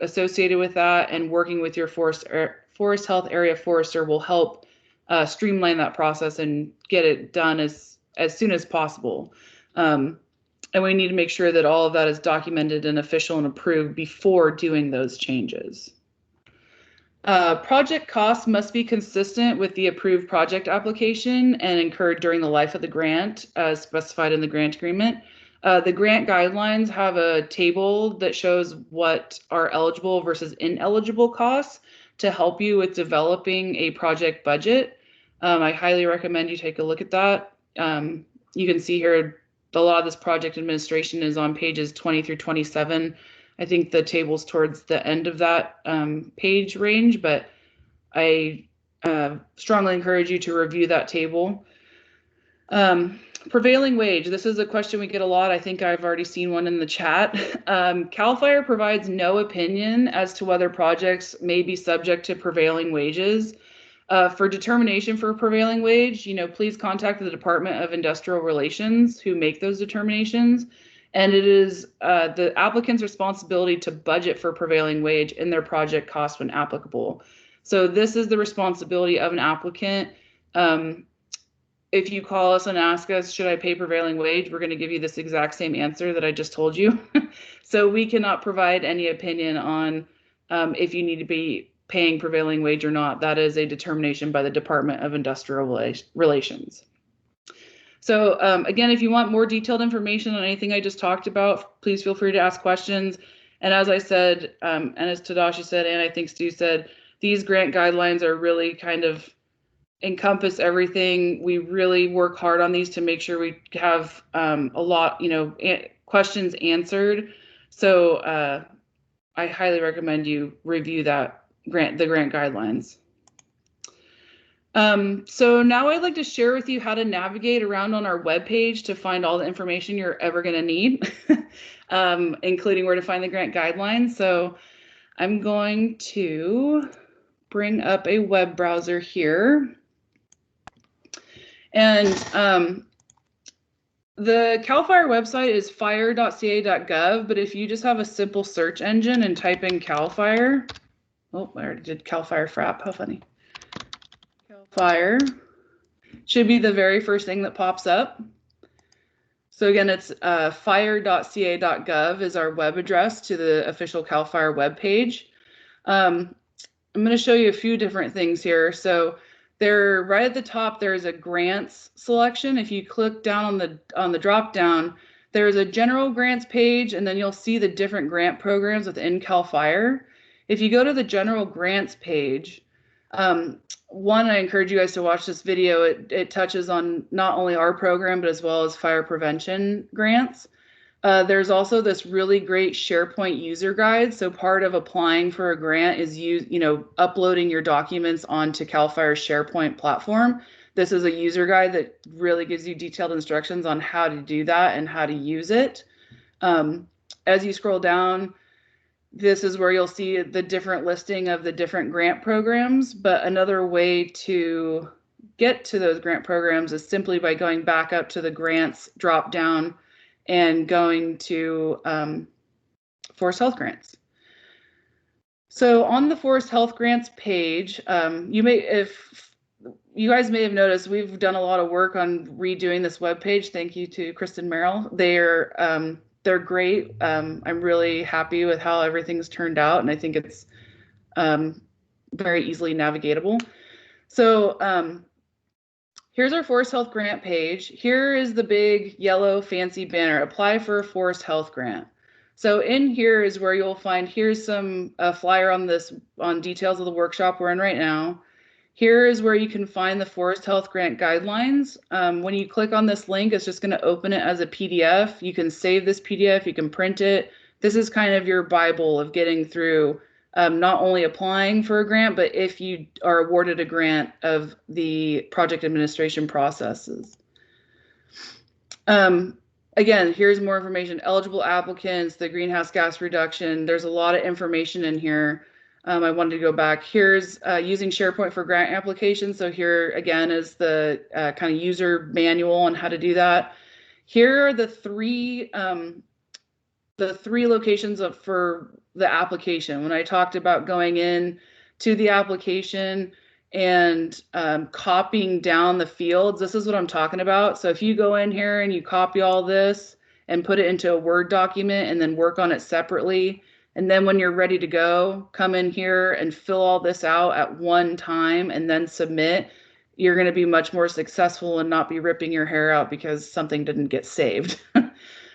associated with that, and working with your Forest Health Area Forester will help streamline that process and get it done as soon as possible. And we need to make sure that all of that is documented and official and approved before doing those changes. Project costs must be consistent with the approved project application and incurred during the life of the grant, as specified in the grant agreement. The grant guidelines have a table that shows what are eligible versus ineligible costs to help you with developing a project budget. I highly recommend you take a look at that. You can see here a lot of this project administration is on pages 20 through 27. I think the table's towards the end of that page range, but I strongly encourage you to review that table. Prevailing wage. This is a question we get a lot. I think I've already seen one in the chat. CAL FIRE provides no opinion as to whether projects may be subject to prevailing wages. For determination for prevailing wage, you know, please contact the Department of Industrial Relations who make those determinations. And it is the applicant's responsibility to budget for prevailing wage in their project cost when applicable. So this is the responsibility of an applicant. If you call us and ask us, should I pay prevailing wage? We're going to give you this exact same answer that I just told you. So we cannot provide any opinion on if you need to be paying prevailing wage or not. That is a determination by the Department of Industrial Relations. So again, if you want more detailed information on anything I just talked about, please feel free to ask questions. And as I said, and as Tadashi said, and I think Stu said, these grant guidelines are really kind of encompass everything. We really work hard on these to make sure we have a lot, you know, questions answered. So I highly recommend you review that the grant guidelines. So now I'd like to share with you how to navigate around on our webpage to find all the information you're ever going to need, including where to find the grant guidelines. So I'm going to bring up a web browser here. And the CAL FIRE website is fire.ca.gov, but if you just have a simple search engine and type in CAL FIRE, oh, I already did CAL FIRE FRAP, how funny. CAL FIRE should be the very first thing that pops up. So again, it's fire.ca.gov is our web address to the official CAL FIRE webpage. I'm going to show you a few different things here. So there, right at the top, there's a grants selection. If you click down on the drop down, there's a general grants page, and then you'll see the different grant programs within CAL FIRE. If you go to the general grants page, one, I encourage you guys to watch this video. It touches on not only our program, but as well as fire prevention grants. There's also this really great SharePoint user guide. So part of applying for a grant is uploading your documents onto CAL FIRE's SharePoint platform. This is a user guide that really gives you detailed instructions on how to do that and how to use it. As you scroll down, this is where you'll see the different listing of the different grant programs. But another way to get to those grant programs is simply by going back up to the grants drop down and going to Forest Health Grants. So on the Forest Health Grants page, if you guys may have noticed, we've done a lot of work on redoing this web page. Thank you to Kristen Merrill. They're great. I'm really happy with how everything's turned out, and I think it's very easily navigatable. So here's our Forest Health Grant page. Here is the big yellow fancy banner, apply for a Forest Health Grant. So in here is where you'll find, here's a flyer on details of the workshop we're in right now. Here is where you can find the Forest Health Grant guidelines. When you click on this link, it's just going to open it as a PDF. You can save this PDF, you can print it. This is kind of your Bible of getting through not only applying for a grant, but if you are awarded a grant, of the project administration processes. Again, here's more information, eligible applicants, the greenhouse gas reduction. There's a lot of information in here. I wanted to go back. Here's using SharePoint for grant applications. So here again is the kind of user manual on how to do that. Here are the three locations for the application. When I talked about going in to the application and copying down the fields, this is what I'm talking about. So if you go in here and you copy all this and put it into a Word document and then work on it separately, and then when you're ready to go, come in here and fill all this out at one time and then submit, you're going to be much more successful and not be ripping your hair out because something didn't get saved.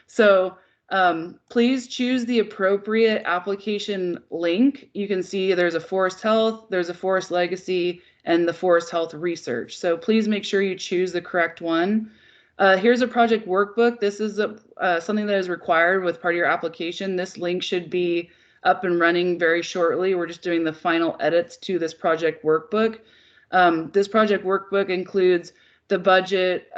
So please choose the appropriate application link. You can see there's a Forest Health, there's a Forest Legacy, and the Forest Health Research. So please make sure you choose the correct one. Here's a project workbook. This is something that is required with part of your application. This link should be up and running very shortly. We're just doing the final edits to this project workbook. This project workbook includes the budget,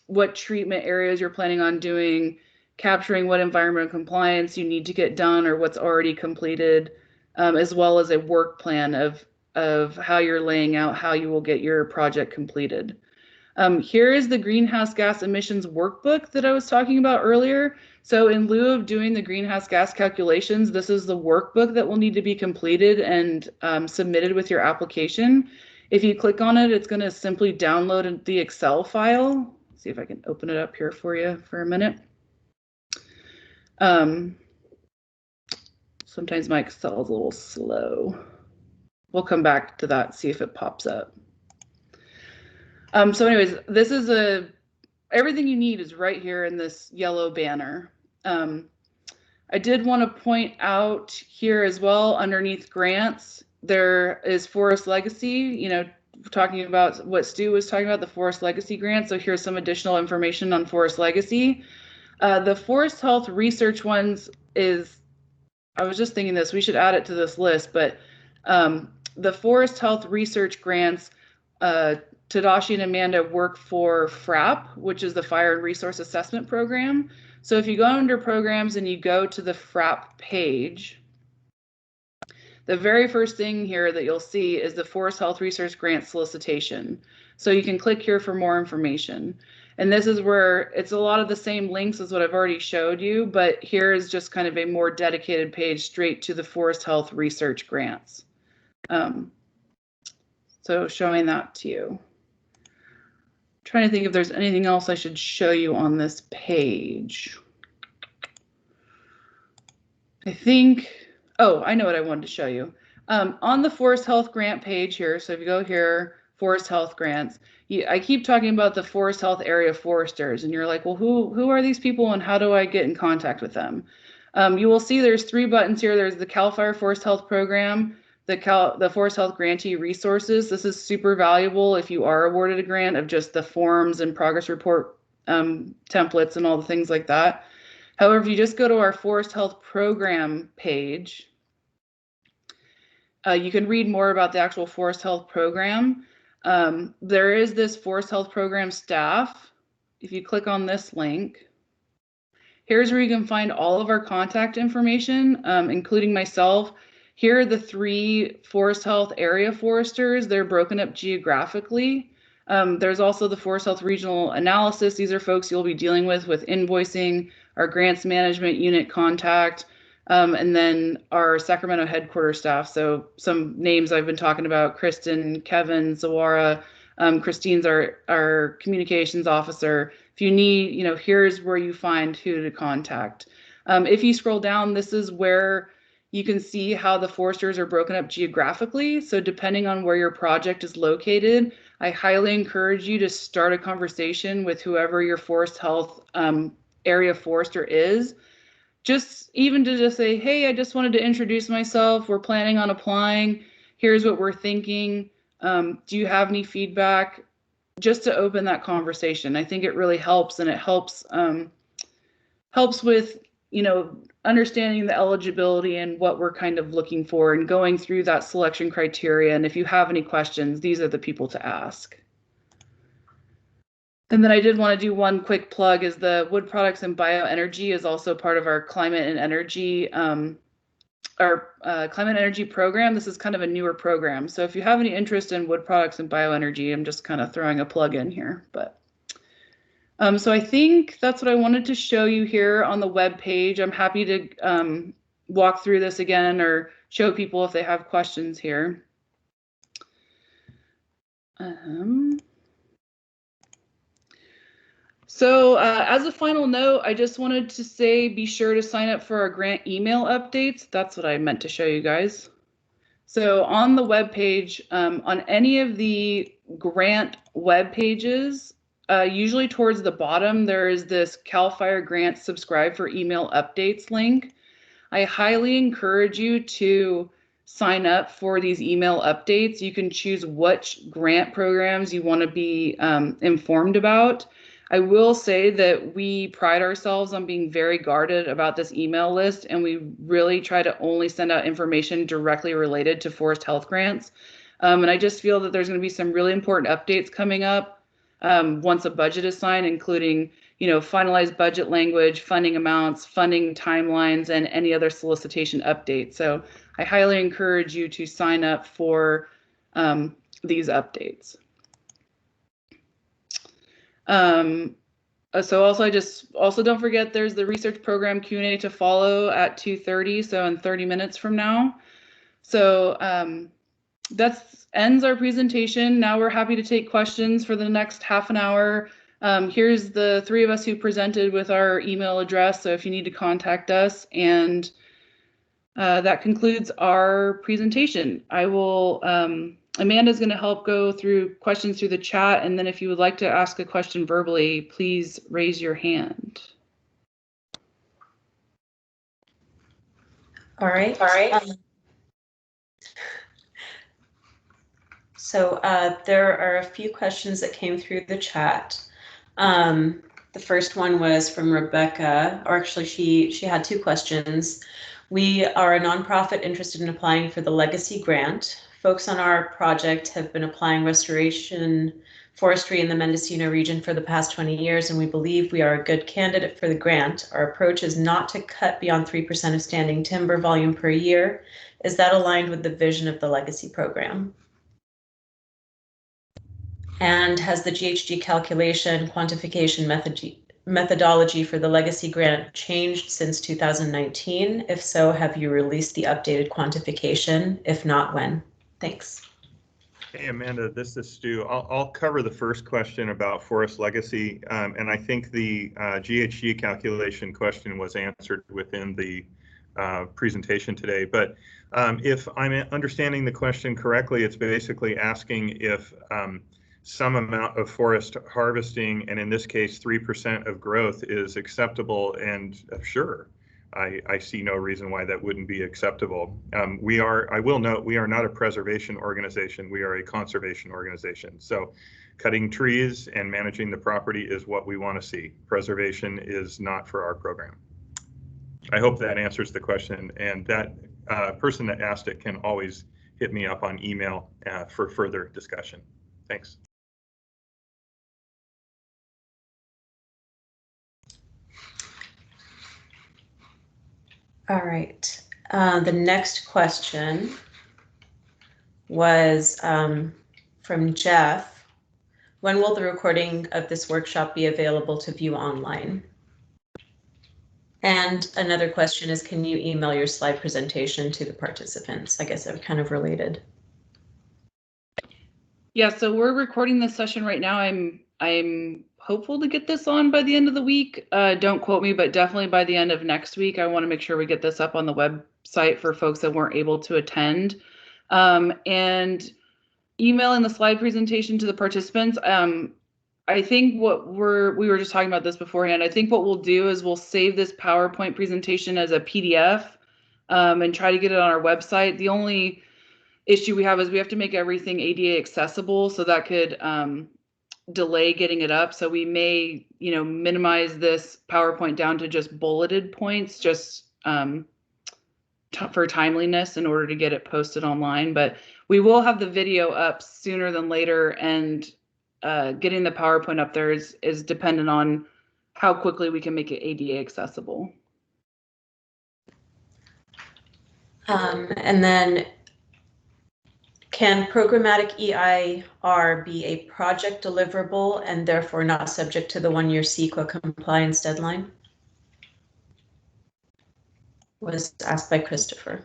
what treatment areas you're planning on doing, capturing what environmental compliance you need to get done or what's already completed, as well as a work plan of how you're laying out how you will get your project completed. Here is the greenhouse gas emissions workbook that I was talking about earlier. So in lieu of doing the greenhouse gas calculations, this is the workbook that will need to be completed and submitted with your application. If you click on it, it's going to simply download the Excel file. Let's see if I can open it up here for you for a minute. Sometimes my Excel is a little slow. We'll come back to that, see if it pops up. So anyways, this is everything you need is right here in this yellow banner. I did want to point out here as well, underneath grants, there is Forest Legacy, talking about what Stu was talking about, the Forest Legacy grant. So here's some additional information on Forest Legacy. The Forest Health Research ones I was just thinking this, we should add it to this list, but the Forest Health Research grants, Tadashi and Amanda work for FRAP, which is the Fire and Resource Assessment Program. So if you go under programs and you go to the FRAP page, the very first thing here that you'll see is the Forest Health Research Grant solicitation. So you can click here for more information. And this is where it's a lot of the same links as what I've already showed you, but here is just kind of a more dedicated page straight to the Forest Health Research Grants. So showing that to you. Trying to think if there's anything else I should show you on this page. I think, oh, I know what I wanted to show you. On the Forest Health Grant page here, so if you go here, Forest Health Grants, I keep talking about the Forest Health Area Foresters, and you're like, well, who are these people and how do I get in contact with them? You will see there's 3 buttons here. There's the CAL FIRE Forest Health Program, the Forest Health Grantee Resources. This is super valuable if you are awarded a grant, of just the forms and progress report templates and all the things like that. However, if you just go to our Forest Health Program page, you can read more about the actual Forest Health Program. There is this Forest Health Program staff. If you click on this link, here's where you can find all of our contact information, including myself. Here are the 3 Forest Health Area Foresters. They're broken up geographically. There's also the Forest Health Regional Analysis. These are folks you'll be dealing with invoicing, our grants management unit contact, and then our Sacramento headquarters staff. So some names I've been talking about: Kristen, Kevin, Zawara. Christine's our communications officer. If you need, here's where you find who to contact. If you scroll down, this is where you can see how the foresters are broken up geographically. So depending on where your project is located, I highly encourage you to start a conversation with whoever your Forest Health area forester is. Just say, hey, I just wanted to introduce myself. We're planning on applying. Here's what we're thinking. Do you have any feedback? Just to open that conversation. I think it really helps, and it helps with, understanding the eligibility and what we're kind of looking for and going through that selection criteria. And if you have any questions, these are the people to ask. And then I did want to do one quick plug, is the Wood Products and Bioenergy is also part of our climate and energy program. This is kind of a newer program. So if you have any interest in wood products and bioenergy, I'm just kind of throwing a plug in here. But so I think that's what I wanted to show you here on the web page. I'm happy to walk through this again or show people if they have questions here. So as a final note, I just wanted to say, be sure to sign up for our grant email updates. That's what I meant to show you guys. So on the web page, on any of the grant web pages, usually towards the bottom, there is this CAL FIRE Grant subscribe for email updates link. I highly encourage you to sign up for these email updates. You can choose which grant programs you want to be informed about. I will say that we pride ourselves on being very guarded about this email list, and we really try to only send out information directly related to forest health grants. And I just feel that there's going to be some really important updates coming up once a budget is signed, including, finalized budget language, funding amounts, funding timelines, and any other solicitation updates. So I highly encourage you to sign up for these updates. So also don't forget, there's the research program Q&A to follow at 2:30, so in 30 minutes from now. So that ends our presentation. Now we're happy to take questions for the next half an hour. Here's the 3 of us who presented with our email address, so if you need to contact us. And that concludes our presentation. I will Amanda's going to help go through questions through the chat, and then if you would like to ask a question verbally, please raise your hand. All right. So there are a few questions that came through the chat. The first one was from Rebecca, or actually she had 2 questions. We are a nonprofit interested in applying for the Legacy Grant. Folks on our project have been applying restoration forestry in the Mendocino region for the past 20 years, and we believe we are a good candidate for the grant. Our approach is not to cut beyond 3% of standing timber volume per year. Is that aligned with the vision of the legacy program? And has the GHG calculation quantification methodology for the legacy grant changed since 2019? If so, have you released the updated quantification? If not, when? Thanks. Hey, Amanda, this is Stu. I'll cover the first question about forest legacy, and I think the GHG calculation question was answered within the presentation today. But if I'm understanding the question correctly, it's basically asking if some amount of forest harvesting, and in this case 3% of growth, is acceptable, and sure. I see no reason why that wouldn't be acceptable. I will note, we are not a preservation organization. We are a conservation organization. So cutting trees and managing the property is what we want to see. Preservation is not for our program. I hope that answers the question, and that person that asked it can always hit me up on email for further discussion. Thanks. All right. The next question was from Jeff. When will the recording of this workshop be available to view online? And another question is, can you email your slide presentation to the participants? I guess they're kind of related. Yeah, so we're recording this session right now. I'm hopeful to get this on by the end of the week. Don't quote me, but definitely by the end of next week. I want to make sure we get this up on the website for folks that weren't able to attend. And emailing the slide presentation to the participants. I think what we were just talking about this beforehand. I think what we'll do is we'll save this PowerPoint presentation as a PDF and try to get it on our website. The only issue we have is we have to make everything ADA accessible, so that could delay getting it up. So we may, minimize this PowerPoint down to just bulleted points, just for timeliness in order to get it posted online. But we will have the video up sooner than later, and getting the PowerPoint up there is dependent on how quickly we can make it ADA accessible. And then, can programmatic EIR be a project deliverable and therefore not subject to the 1-year CEQA compliance deadline? Was asked by Christopher.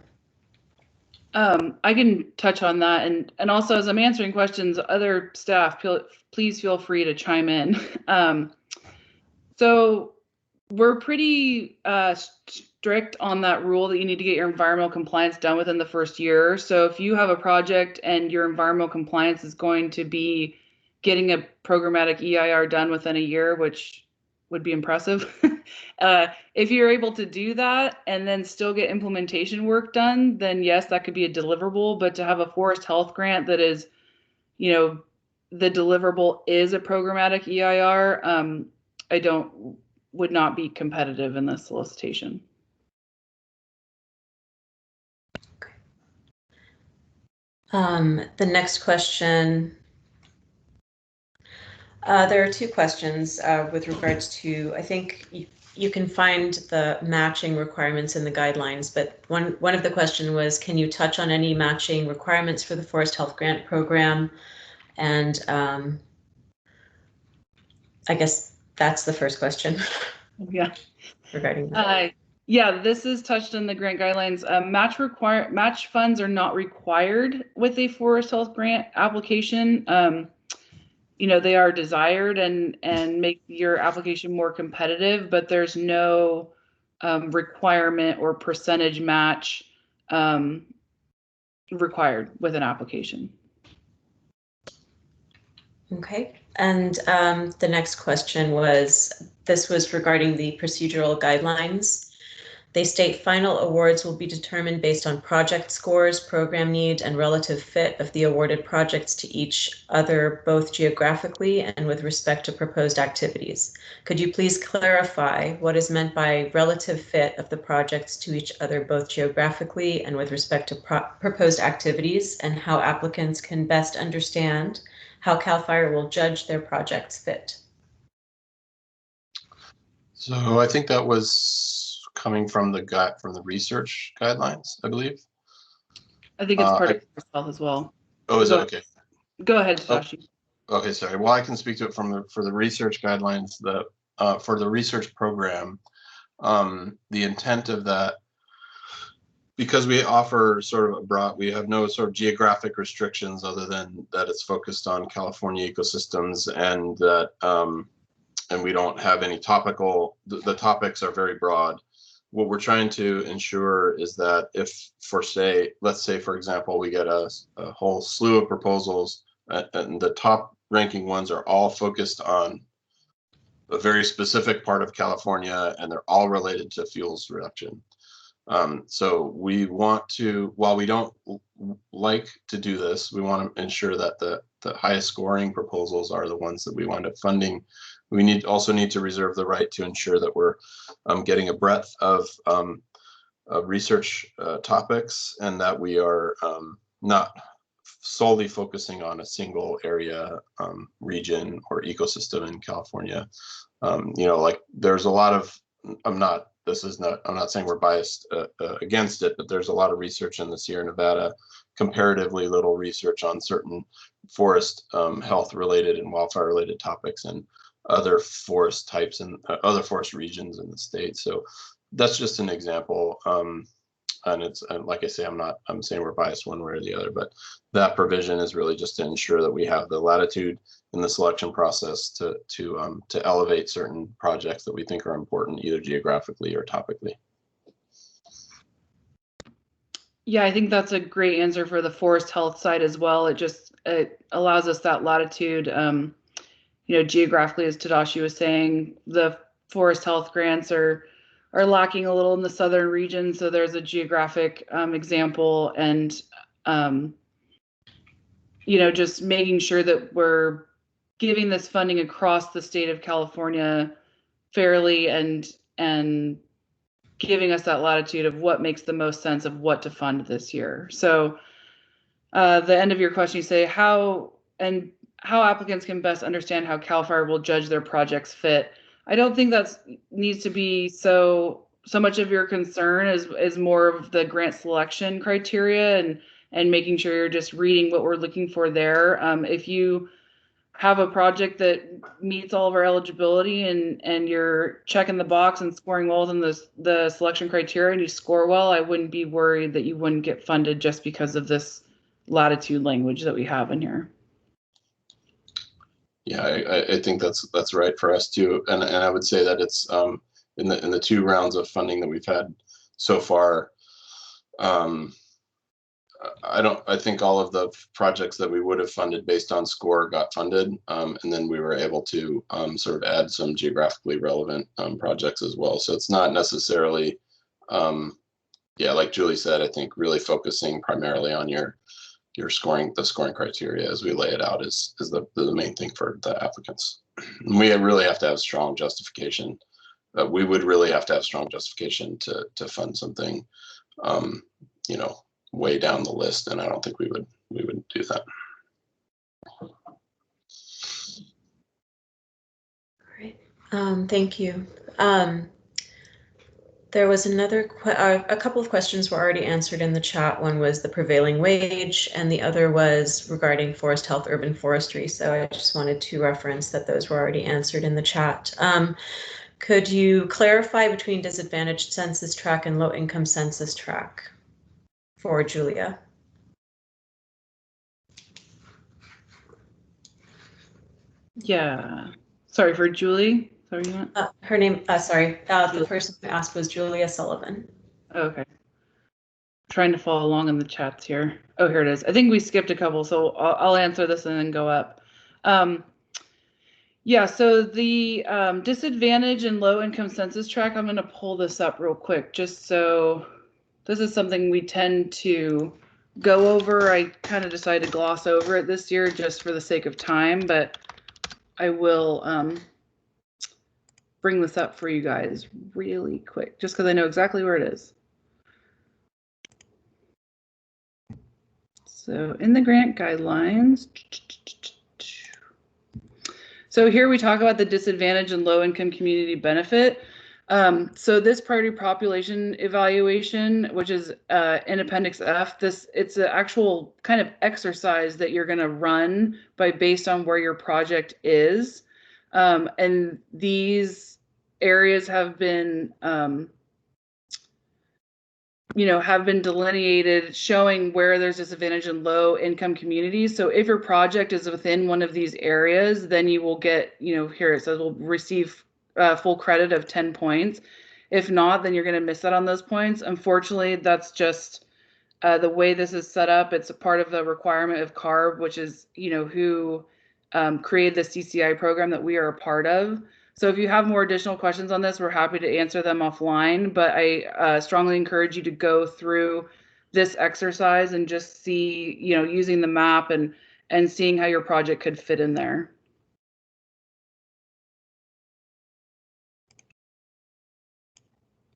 I can touch on that, and also as I'm answering questions, other staff, please feel free to chime in. So we're pretty strict on that rule that you need to get your environmental compliance done within the first year. So if you have a project and your environmental compliance is going to be getting a programmatic EIR done within a year, which would be impressive. If you're able to do that and then still get implementation work done, then yes, that could be a deliverable. But to have a forest health grant that is, the deliverable is a programmatic EIR, would not be competitive in this solicitation. The next question. There are two questions with regards to, I think you can find the matching requirements in the guidelines, but one of the question was, can you touch on any matching requirements for the Forest Health Grant Program? And I guess that's the first question. Yeah. Regarding that. Yeah, this is touched in the grant guidelines. Match funds are not required with a forest health grant application. They are desired and make your application more competitive, but there's no requirement or percentage match required with an application. Okay, and the next question this was regarding the procedural guidelines. They state final awards will be determined based on project scores, program need, and relative fit of the awarded projects to each other, both geographically and with respect to proposed activities. Could you please clarify what is meant by relative fit of the projects to each other, both geographically and with respect to proposed activities, and how applicants can best understand how CAL FIRE will judge their projects fit? So I think that was coming from the research guidelines, I believe. I think it's part of Forest Health as well. Oh, is it okay? Go ahead, Tadashi. Okay, sorry. Well, I can speak to it for the research guidelines. For the research program, the intent of that, because we offer sort of a broad, we have no sort of geographic restrictions other than that it's focused on California ecosystems, and that and we don't have any topical. The topics are very broad. What we're trying to ensure is that if, let's say for example, we get a whole slew of proposals, and the top ranking ones are all focused on a very specific part of California, and they're all related to fuels reduction. So we want to, while we don't like to do this, we want to ensure that the highest scoring proposals are the ones that we wind up funding. We also need to reserve the right to ensure that we're getting a breadth of research topics, and that we are not solely focusing on a single area, region, or ecosystem in California. Like there's a lot of, I'm not saying we're biased against it, but there's a lot of research in the Sierra Nevada, comparatively little research on certain forest health related and wildfire related topics, and other forest types and other forest regions in the state. So that's just an example. And like I say, I'm saying we're biased one way or the other, but that provision is really just to ensure that we have the latitude in the selection process to elevate certain projects that we think are important, either geographically or topically. Yeah, I think that's a great answer for the forest health side as well. It allows us that latitude. Geographically, as Tadashi was saying, the forest health grants are lacking a little in the southern region. So there's a geographic example, and just making sure that we're giving this funding across the state of California fairly, and giving us that latitude of what makes the most sense of what to fund this year. So the end of your question, you say how applicants can best understand how CAL FIRE will judge their projects fit. I don't think that needs to be so much of your concern as more of the grant selection criteria, and making sure you're just reading what we're looking for there. If you have a project that meets all of our eligibility, and you're checking the box and scoring well within the selection criteria, and you score well, I wouldn't be worried that you wouldn't get funded just because of this latitude language that we have in here. Yeah, I think that's right for us too, and I would say that it's in the 2 rounds of funding that we've had so far. I think all of the projects that we would have funded based on score got funded, and then we were able to sort of add some geographically relevant projects as well. So it's not necessarily, like Julie said, I think really focusing primarily on your scoring, the scoring criteria as we lay it out is the main thing for the applicants. We really have to have strong justification. We would really have to have strong justification to fund something, way down the list, and I don't think we would do that. Great, thank you. There was a couple of questions were already answered in the chat. One was the prevailing wage, and the other was regarding forest health, urban forestry. So I just wanted to reference that those were already answered in the chat. Could you clarify between disadvantaged census tract and low income census tract for Julia? Yeah, sorry, for Julie. Sorry, you want? Her name, the person who asked was Julia Sullivan. Okay. Trying to follow along in the chats here. Oh, here it is. I think we skipped a couple, so I'll answer this and then go up. Yeah, so the disadvantage and low income census tract, I'm going to pull this up real quick, just so this is something we tend to go over. I kind of decided to gloss over it this year just for the sake of time, but I will bring this up for you guys really quick, just because I know exactly where it is. So in the grant guidelines, So here we talk about the disadvantage and low income community benefit. So this priority population evaluation, which is in Appendix F, it's an actual kind of exercise that you're going to run based on where your project is. And these areas have been have been delineated showing where there's disadvantage in low income communities. So if your project is within one of these areas, then you will get, here it says we'll receive full credit of 10 points. If not, then you're going to miss out on those points. Unfortunately, that's just the way this is set up. It's a part of the requirement of CARB, which is, who created the CCI program that we are a part of. So if you have more additional questions on this, we're happy to answer them offline, but I strongly encourage you to go through this exercise and just see, using the map and seeing how your project could fit in there.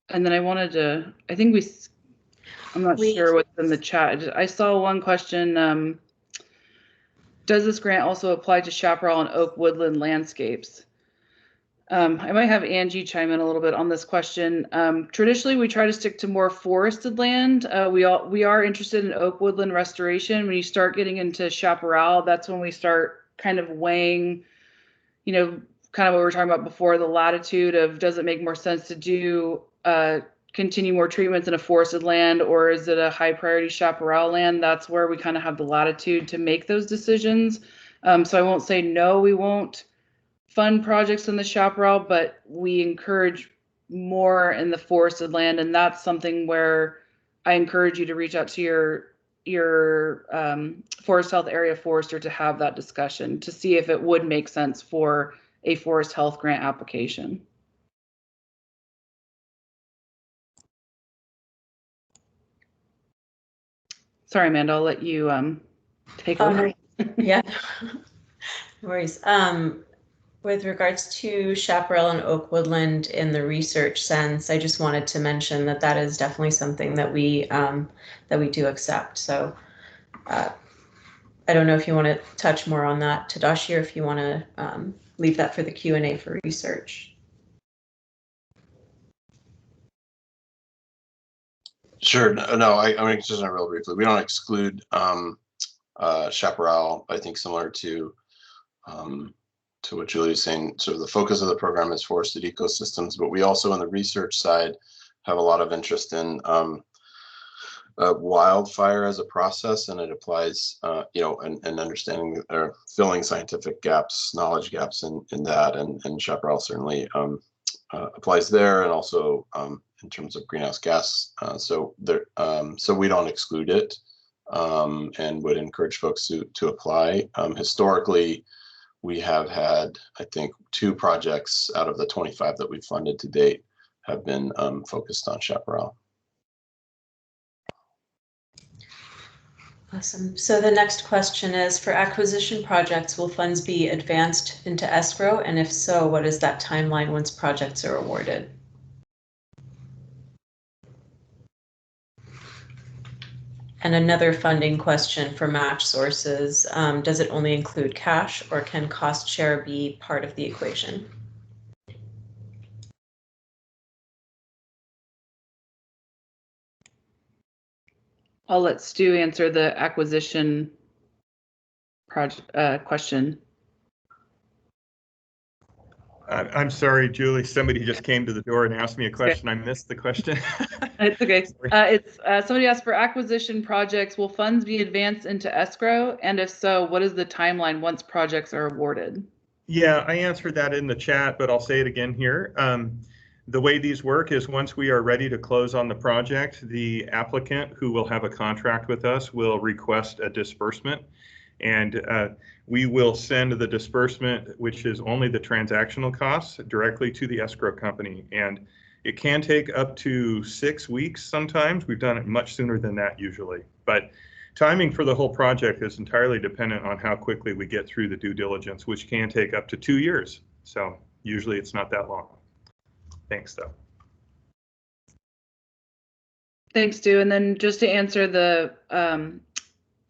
And then I wanted to, I'm not sure what's in the chat. I saw one question, does this grant also apply to chaparral and oak woodland landscapes? I might have Angie chime in a little bit on this question. Traditionally, we try to stick to more forested land. We are interested in oak woodland restoration. When you start getting into chaparral, that's when we start kind of weighing, kind of what we were talking about before, the latitude of, does it make more sense to do continue more treatments in a forested land, or is it a high priority chaparral land? That's where we kind of have the latitude to make those decisions. So I won't say no, we won't fund projects in the chaparral, but we encourage more in the forested land, and that's something where I encourage you to reach out to your forest health area forester to have that discussion to see if it would make sense for a forest health grant application. Sorry, Amanda, I'll let you take over. Yeah, no worries. With regards to chaparral and oak woodland in the research sense, I just wanted to mention that is definitely something that we do accept. So I don't know if you want to touch more on that, Tadashi, or if you want to leave that for the Q&A for research. Sure. No, I mean, just real briefly, we don't exclude chaparral. I think similar to what Julie is saying, sort of the focus of the program is forested ecosystems, but we also on the research side have a lot of interest in wildfire as a process, and it applies, and understanding or filling scientific gaps, knowledge gaps in that, and chaparral certainly applies there, and also in terms of greenhouse gas. So we don't exclude it, and would encourage folks to apply. Historically, we have had, I think, 2 projects out of the 25 that we've funded to date have been focused on chaparral. Awesome. So the next question is, for acquisition projects, will funds be advanced into escrow? And if so, what is that timeline once projects are awarded? And another funding question for match sources, does it only include cash, or can cost share be part of the equation? I'll let Stu answer the acquisition project question. I'm sorry, Julie. Somebody just came to the door and asked me a question. Okay. I missed the question. It's okay. Somebody asked, for acquisition projects, will funds be advanced into escrow? And if so, what is the timeline once projects are awarded? Yeah, I answered that in the chat, but I'll say it again here. The way these work is once we are ready to close on the project, the applicant who will have a contract with us will request a disbursement, and we will send the disbursement, which is only the transactional costs, directly to the escrow company. And it can take up to 6 weeks sometimes. We've done it much sooner than that usually. But timing for the whole project is entirely dependent on how quickly we get through the due diligence, which can take up to 2 years. So usually it's not that long. Thanks, though. Thanks, Stu. And then just to answer the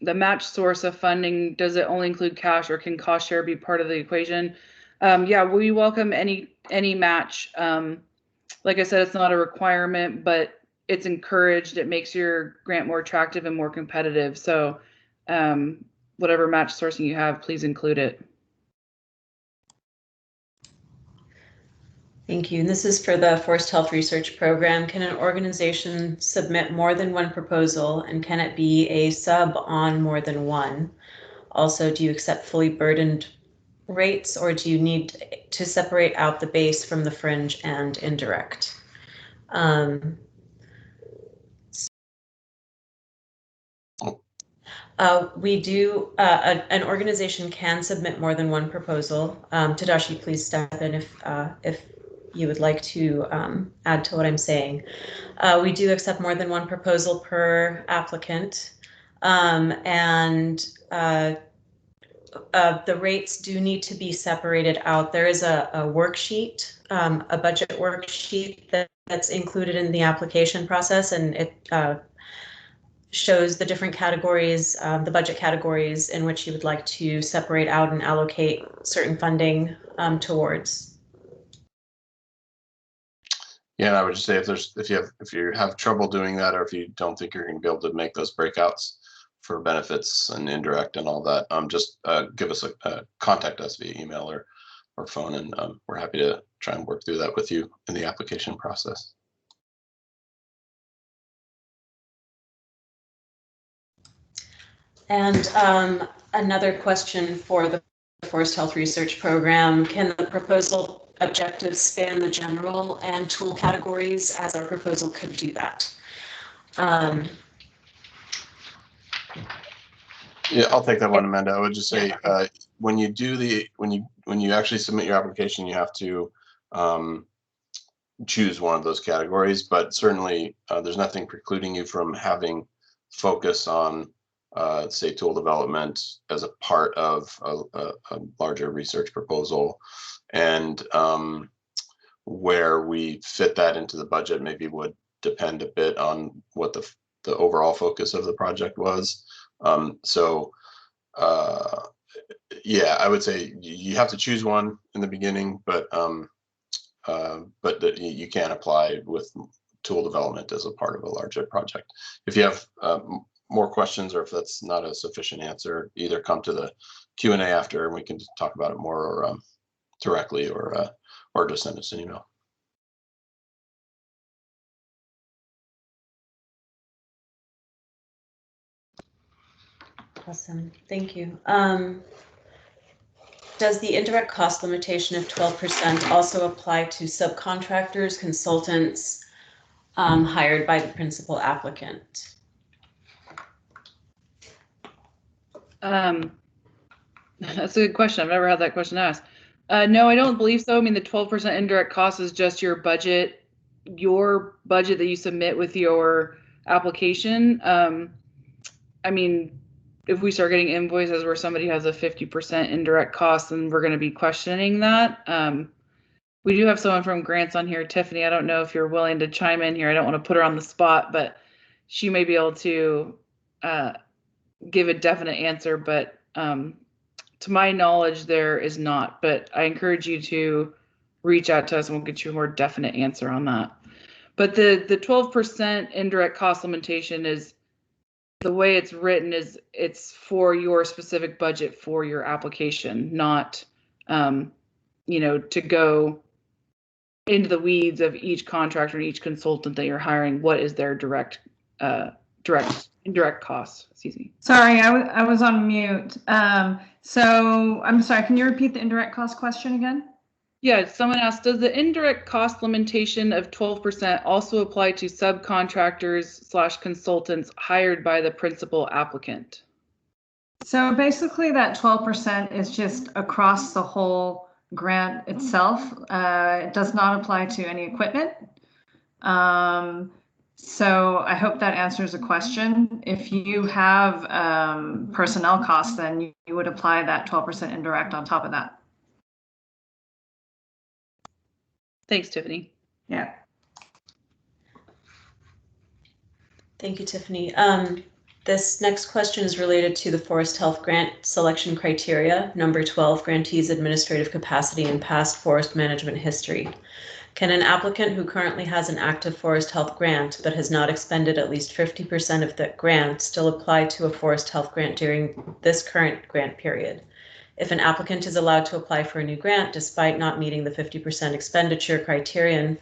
match source of funding, does it only include cash, or can cost share be part of the equation? Yeah, we welcome any match. Like I said, it's not a requirement, but it's encouraged. It makes your grant more attractive and more competitive. So whatever match sourcing you have, please include it. Thank you. And this is for the Forest Health Research Program. Can an organization submit more than one proposal, and can it be a sub on more than one? Also, do you accept fully burdened rates, or do you need to separate out the base from the fringe and indirect? We do, an organization can submit more than one proposal. Tadashi, please step in if you would like to add to what I'm saying. We do accept more than one proposal per applicant, and the rates do need to be separated out. There is a worksheet, a budget worksheet that's included in the application process, and it shows the different categories, the budget categories in which you would like to separate out and allocate certain funding towards. Yeah, and I would just say if you have trouble doing that, or if you don't think you're going to be able to make those breakouts for benefits and indirect and all that, just give us contact us via email or phone, and we're happy to try and work through that with you in the application process. And another question for the Forest Health Research Program: can the proposal objectives span the general and tool categories, as our proposal could do that? Yeah, I'll take that one, Amanda. I would just say when you actually submit your application, you have to choose one of those categories. But certainly, there's nothing precluding you from having focus on, say, tool development as a part of a larger research proposal, and where we fit that into the budget maybe would depend a bit on what the overall focus of the project was. Yeah, I would say you have to choose one in the beginning, but that you can apply with tool development as a part of a larger project. If you have more questions, or if that's not a sufficient answer, either come to the Q&A after and we can talk about it more, or directly, or just send us an email. Awesome, thank you. Does the indirect cost limitation of 12% also apply to subcontractors, consultants hired by the principal applicant? That's a good question. I've never had that question asked. No, I don't believe so. I mean, the 12% indirect cost is just your budget that you submit with your application. I mean, if we start getting invoices where somebody has a 50% indirect cost, then we're going to be questioning that. We do have someone from grants on here, Tiffany. I don't know if you're willing to chime in here. I don't want to put her on the spot, but she may be able to give a definite answer. But to my knowledge, there is not. But I encourage you to reach out to us and we'll get you a more definite answer on that. But the 12% indirect cost limitation is, the way it's written is, it's for your specific budget for your application, not to go into the weeds of each contractor and each consultant that you're hiring. What is their indirect costs? Excuse me. Sorry, I was on mute. So I'm sorry, can you repeat the indirect cost question again? Yeah, someone asked, does the indirect cost limitation of 12% also apply to subcontractors / consultants hired by the principal applicant? So basically that 12% is just across the whole grant itself. It does not apply to any equipment. So I hope that answers the question. If you have personnel costs, then you would apply that 12% indirect on top of that. Thanks, Tiffany. Yeah. Thank you, Tiffany. This next question is related to the Forest Health Grant selection criteria, number 12, grantees administrative capacity and past forest management history. Can an applicant who currently has an active Forest Health grant but has not expended at least 50% of the grant still apply to a Forest Health grant during this current grant period? If an applicant is allowed to apply for a new grant despite not meeting the 50% expenditure criterion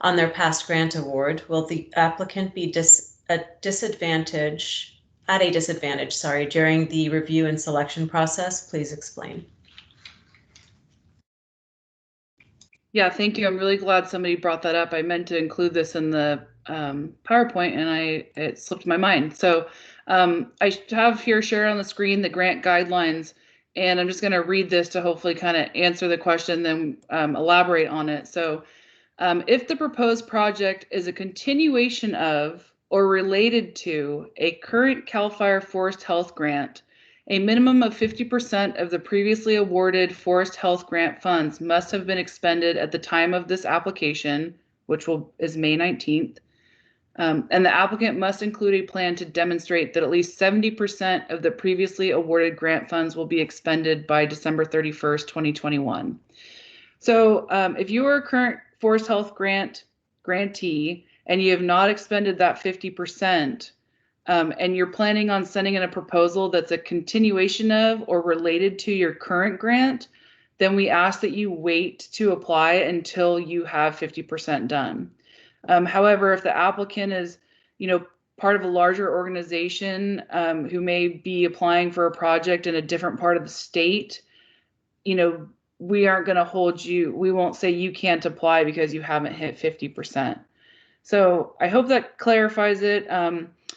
on their past grant award, will the applicant be at a disadvantage during the review and selection process? Please explain. Yeah, thank you. I'm really glad somebody brought that up. I meant to include this in the PowerPoint and it slipped my mind. So I have here shared on the screen the grant guidelines, and I'm just going to read this to hopefully kind of answer the question, then elaborate on it. So if the proposed project is a continuation of or related to a current CAL FIRE Forest Health grant, a minimum of 50% of the previously awarded Forest Health grant funds must have been expended at the time of this application, which is May 19th. And the applicant must include a plan to demonstrate that at least 70% of the previously awarded grant funds will be expended by December 31st, 2021. So if you are a current Forest Health grantee and you have not expended that 50%, and you're planning on sending in a proposal that's a continuation of or related to your current grant, then we ask that you wait to apply until you have 50% done. However, if the applicant is, part of a larger organization who may be applying for a project in a different part of the state, we aren't going to hold you. We won't say you can't apply because you haven't hit 50%. So I hope that clarifies it.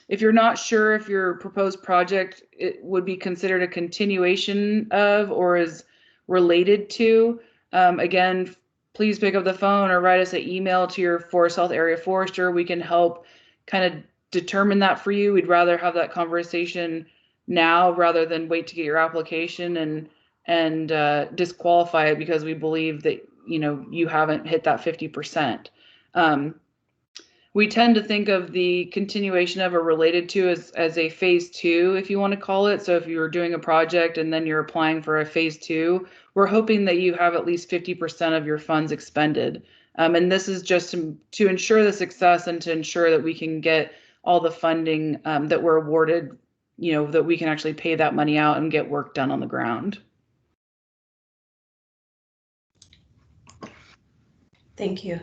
If you're not sure if your proposed project would be considered a continuation of or is related to, again, please pick up the phone or write us an email to your Forest Health area forester. We can help kind of determine that for you. We'd rather have that conversation now rather than wait to get your application and disqualify it because we believe that you haven't hit that 50%. We tend to think of the continuation of or related to as a phase 2, if you want to call it. So if you're doing a project and then you're applying for a phase 2, we're hoping that you have at least 50% of your funds expended. And this is just to ensure the success and to ensure that we can get all the funding that we're awarded, that we can actually pay that money out and get work done on the ground. Thank you.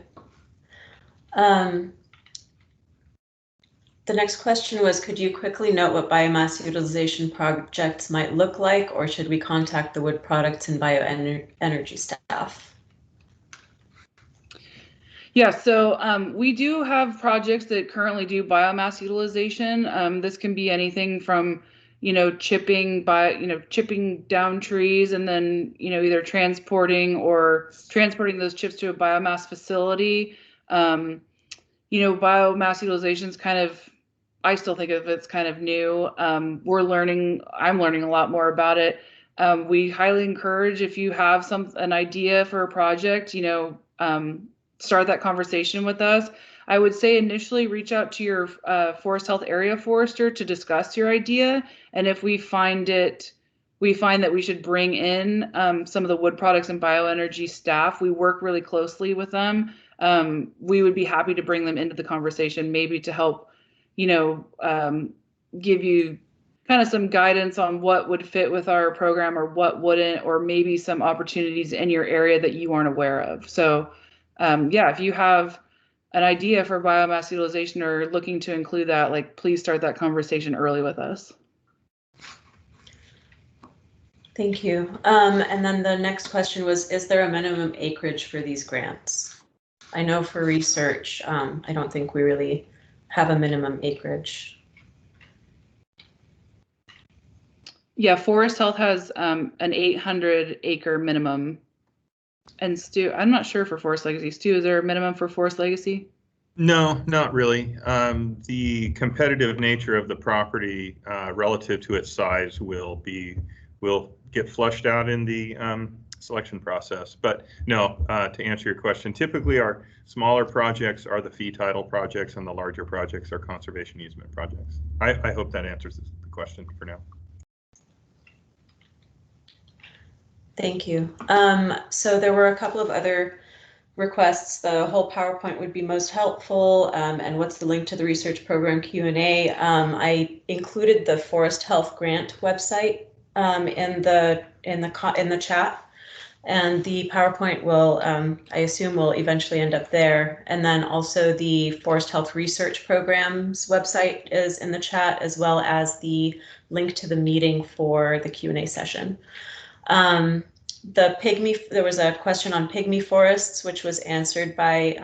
The next question was, could you quickly note what biomass utilization projects might look like, or should we contact the wood products and bioenergy staff? Yeah, so we do have projects that currently do biomass utilization. This can be anything from, chipping down trees and then, either transporting those chips to a biomass facility. Biomass utilization is I still think of it's kind of new. I'm learning a lot more about it. We highly encourage, if you have an idea for a project, start that conversation with us. I would say initially reach out to your Forest Health area forester to discuss your idea. And if we find that we should bring in some of the wood products and bioenergy staff, we work really closely with them. We would be happy to bring them into the conversation, maybe to help, give you kind of some guidance on what would fit with our program or what wouldn't, or maybe some opportunities in your area that you aren't aware of. So if you have an idea for biomass utilization or looking to include that, please start that conversation early with us. Thank you. And then the next question was, is there a minimum acreage for these grants? I know for research, I don't think we really have a minimum acreage. Yeah, Forest Health has an 800 acre minimum. And Stu, I'm not sure for Forest Legacy. Stu, is there a minimum for Forest Legacy? No, not really. The competitive nature of the property relative to its size will get flushed out in the selection process. But no, to answer your question, typically our smaller projects are the fee title projects and the larger projects are conservation easement projects. I hope that answers the question for now. Thank you. So there were a couple of other requests. The whole PowerPoint would be most helpful, and what's the link to the research program Q&A. I included the Forest Health Grant website in the chat, and the PowerPoint will, I assume, will eventually end up there. And then also the Forest Health Research Program's website is in the chat, as well as the link to the meeting for the Q&A session. There was a question on pygmy forests, which was answered by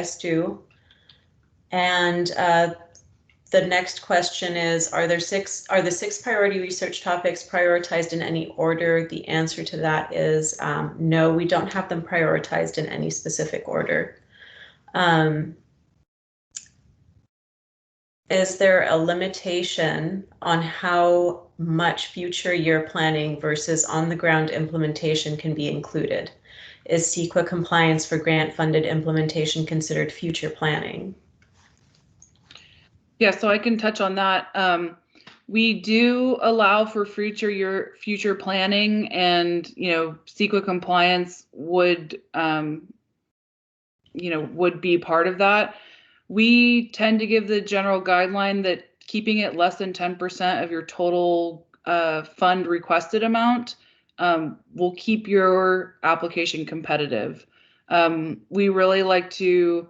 Stu. And the next question is, are the 6 priority research topics prioritized in any order? The answer to that is no, we don't have them prioritized in any specific order. Is there a limitation on how much future year planning versus on-the-ground implementation can be included? Is CEQA compliance for grant-funded implementation considered future planning? Yeah, so I can touch on that. We do allow for future planning, and CEQA compliance would would be part of that. We tend to give the general guideline that keeping it less than 10% of your total fund requested amount will keep your application competitive. We really like to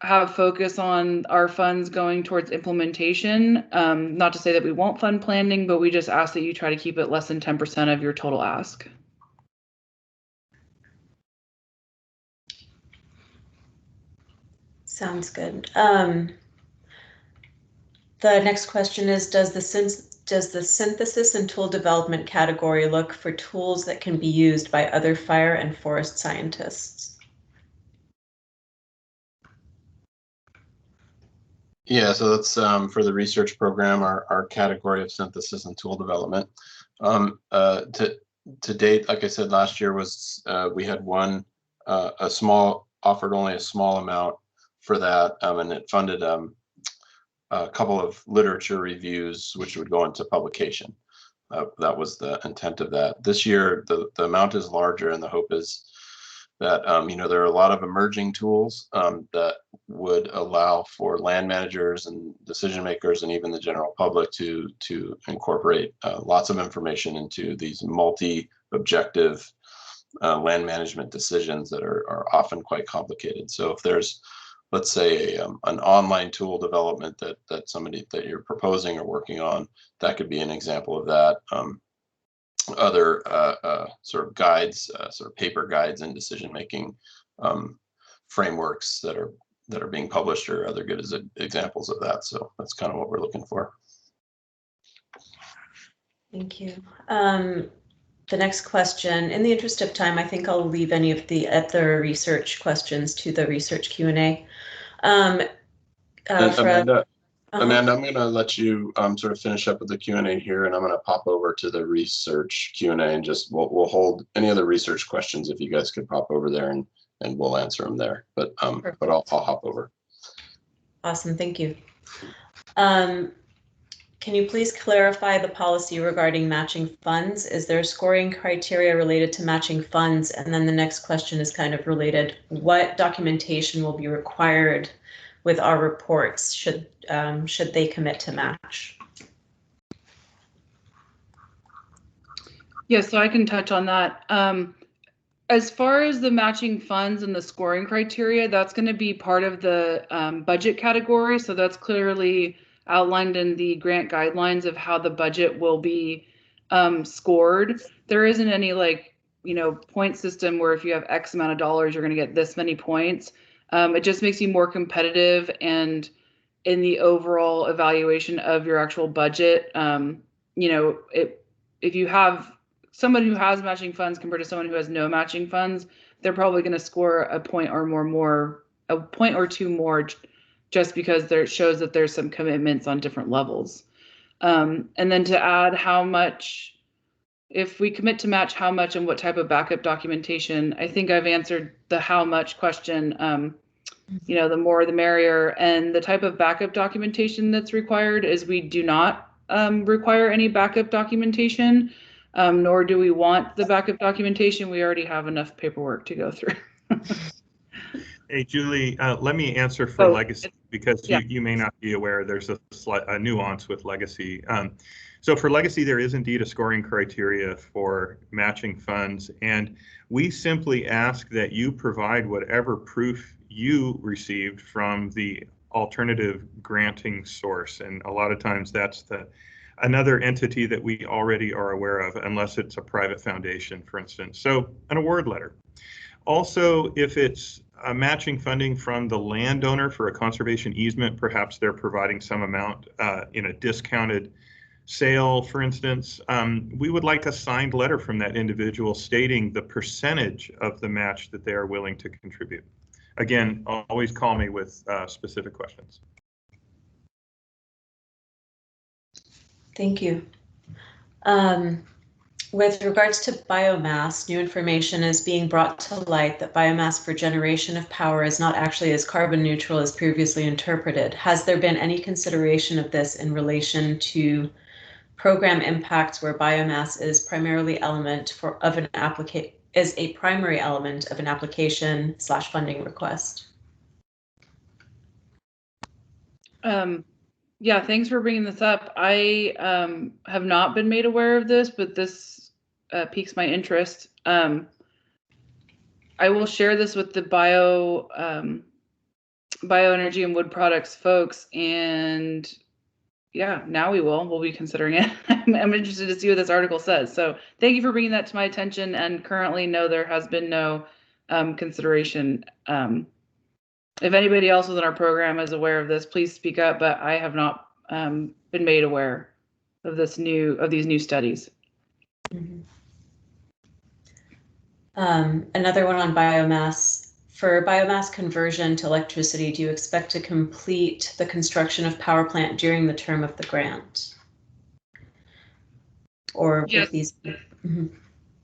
have focus on our funds going towards implementation. Not to say that we won't fund planning, but we just ask that you try to keep it less than 10% of your total ask. Sounds good. The next question is, does the synthesis and tool development category look for tools that can be used by other fire and forest scientists? Yeah, so that's for the research program, our category of synthesis and tool development. To date, like I said, last year was we had one offered only a small amount for that, and it funded a couple of literature reviews, which would go into publication. That was the intent of that. This year, the amount is larger, and the hope is that there are a lot of emerging tools that would allow for land managers and decision makers and even the general public to incorporate lots of information into these multi-objective land management decisions that are often quite complicated. So if there's, let's say, an online tool development that somebody that you're proposing or working on, that could be an example of that. Other sort of guides, sort of paper guides and decision-making frameworks that are being published are other good examples of that. So that's kind of what we're looking for. Thank you. The next question, in the interest of time, I think I'll leave any of the other research questions to the research Q&A. Amanda, I'm going to let you sort of finish up with the Q&A here, and I'm going to pop over to the research Q&A, and just we'll hold any other research questions if you guys could pop over there, and we'll answer them there. But I'll hop over. Awesome, thank you. Can you please clarify the policy regarding matching funds? Is there scoring criteria related to matching funds? And then the next question is kind of related. What documentation will be required with our reports should they commit to match? Yeah, so I can touch on that. As far as the matching funds and the scoring criteria, that's going to be part of the budget category. So that's clearly outlined in the grant guidelines of how the budget will be scored. There isn't any point system where if you have X amount of dollars, you're going to get this many points. It just makes you more competitive, and in the overall evaluation of your actual budget, if you have someone who has matching funds compared to someone who has no matching funds, they're probably going to score a point or two more, just because it shows that there's some commitments on different levels. And then to add how much if we commit to match, how much and what type of backup documentation? I think I've answered the how much question. You know, the more the merrier. And the type of backup documentation that's required is we do not require any backup documentation, nor do we want the backup documentation. We already have enough paperwork to go through. Hey, Julie, let me answer for Legacy, because yeah. you may not be aware there's a nuance with Legacy. So for Legacy, there is indeed a scoring criteria for matching funds, and we simply ask that you provide whatever proof you received from the alternative granting source. And a lot of times that's another entity that we already are aware of, unless it's a private foundation, for instance. So an award letter. Also, if it's matching funding from the landowner for a conservation easement, perhaps they're providing some amount in a discounted sale, for instance, we would like a signed letter from that individual stating the percentage of the match that they are willing to contribute. Again, always call me with specific questions. Thank you. With regards to biomass, new information is being brought to light that biomass for generation of power is not actually as carbon neutral as previously interpreted. Has there been any consideration of this in relation to program impacts where biomass is primarily is a primary element of an application/funding request? Yeah, thanks for bringing this up. I have not been made aware of this, but this piques my interest. I will share this with the bioenergy and wood products folks, and yeah, now we'll be considering it. I'm interested to see what this article says. So thank you for bringing that to my attention. And currently, no, there has been no consideration. If anybody else within our program is aware of this, please speak up. But I have not been made aware of these new studies. Mm-hmm. Another one on biomass. For biomass conversion to electricity, do you expect to complete the construction of power plant during the term of the grant? Or yes. With these? Mm-hmm.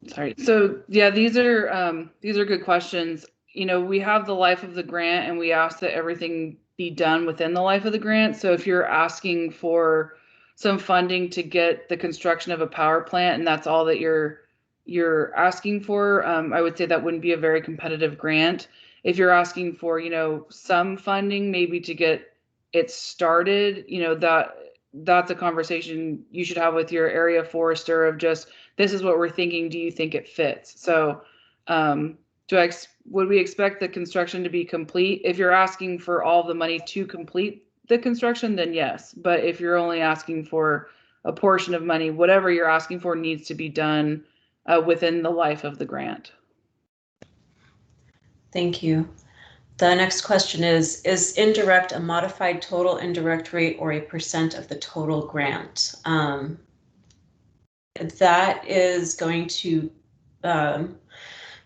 Sorry. So yeah, these are good questions. You know, we have the life of the grant, and we ask that everything be done within the life of the grant. So if you're asking for some funding to get the construction of a power plant, and that's all that you're asking for, I would say that wouldn't be a very competitive grant. If you're asking for, you know, some funding maybe to get it started, you know, that's a conversation you should have with your area forester of just, this is what we're thinking, do you think it fits? So would we expect the construction to be complete? If you're asking for all the money to complete the construction, then yes. But if you're only asking for a portion of money, whatever you're asking for needs to be done within the life of the grant. Thank you. The next question is indirect a modified total indirect rate or a % of the total grant? That is going to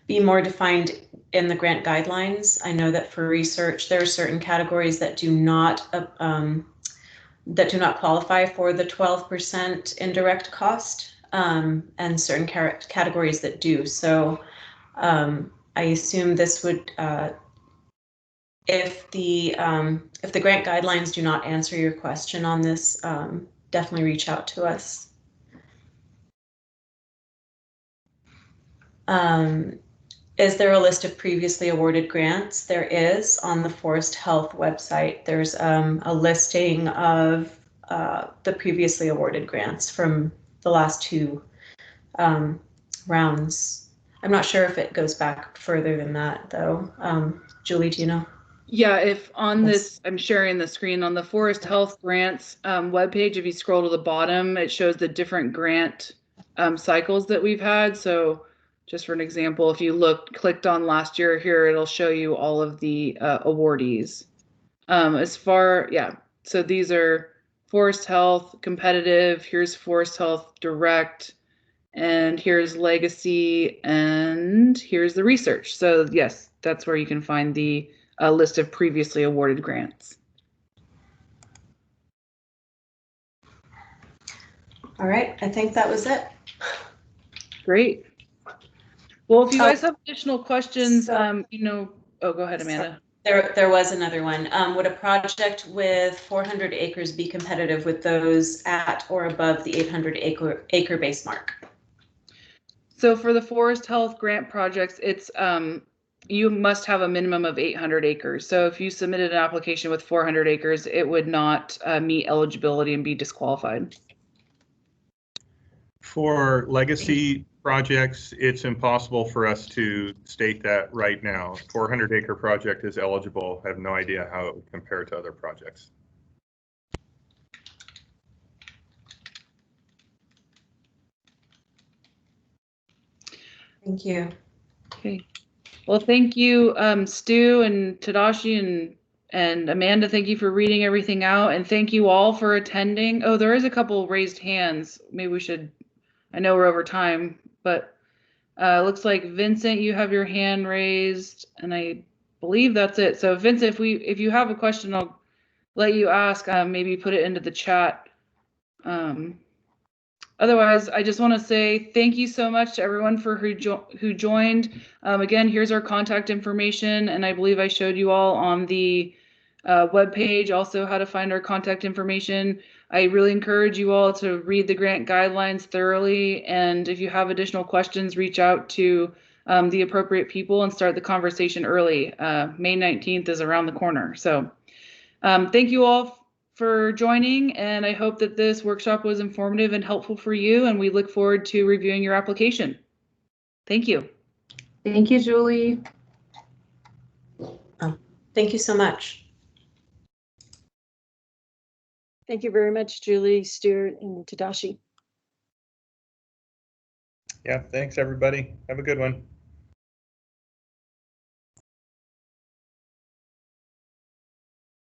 be more defined in the grant guidelines. I know that for research, there are certain categories that do not qualify for the 12% indirect cost, and certain categories that do. So I assume this would, if the grant guidelines do not answer your question on this, definitely reach out to us. Is there a list of previously awarded grants? There is on the Forest Health website. There's a listing of the previously awarded grants from the last 2 rounds. I'm not sure if it goes back further than that, though. Julie, do you know? Yeah, if on this, I'm sharing the screen on the Forest Health grants webpage, if you scroll to the bottom, it shows the different grant cycles that we've had. So just for an example, if you clicked on last year here, it'll show you all of the awardees. So these are Forest Health competitive, here's Forest Health direct, and here's legacy, and here's the research. So yes, that's where you can find the list of previously awarded grants. All right, I think that was it. Great. Well, if you Oh. guys have additional questions, So- oh, go ahead, Amanda. There was another one. Would a project with 400 acres be competitive with those at or above the 800 acre base mark? So for the Forest Health Grant projects, it's you must have a minimum of 800 acres. So if you submitted an application with 400 acres, it would not meet eligibility and be disqualified. For legacy projects, it's impossible for us to state that right now. 400-acre project is eligible. I have no idea how it would compare to other projects. Thank you. Okay. Well, thank you, Stu and Tadashi and Amanda. Thank you for reading everything out, and thank you all for attending. Oh, there is a couple raised hands. Maybe we should. I know we're over time, but looks like Vincent, you have your hand raised, and I believe that's it. So Vincent, if you have a question, I'll let you ask. Maybe put it into the chat. Otherwise, I just want to say thank you so much to everyone for who joined. Again, here's our contact information, and I believe I showed you all on the webpage also how to find our contact information. I really encourage you all to read the grant guidelines thoroughly, and if you have additional questions, reach out to the appropriate people and start the conversation early. May 19th is around the corner. So thank you all for joining, and I hope that this workshop was informative and helpful for you, and we look forward to reviewing your application. Thank you. Thank you, Julie. Thank you so much. Thank you very much, Julie, Stuart, and Tadashi. Yeah, thanks everybody. Have a good one.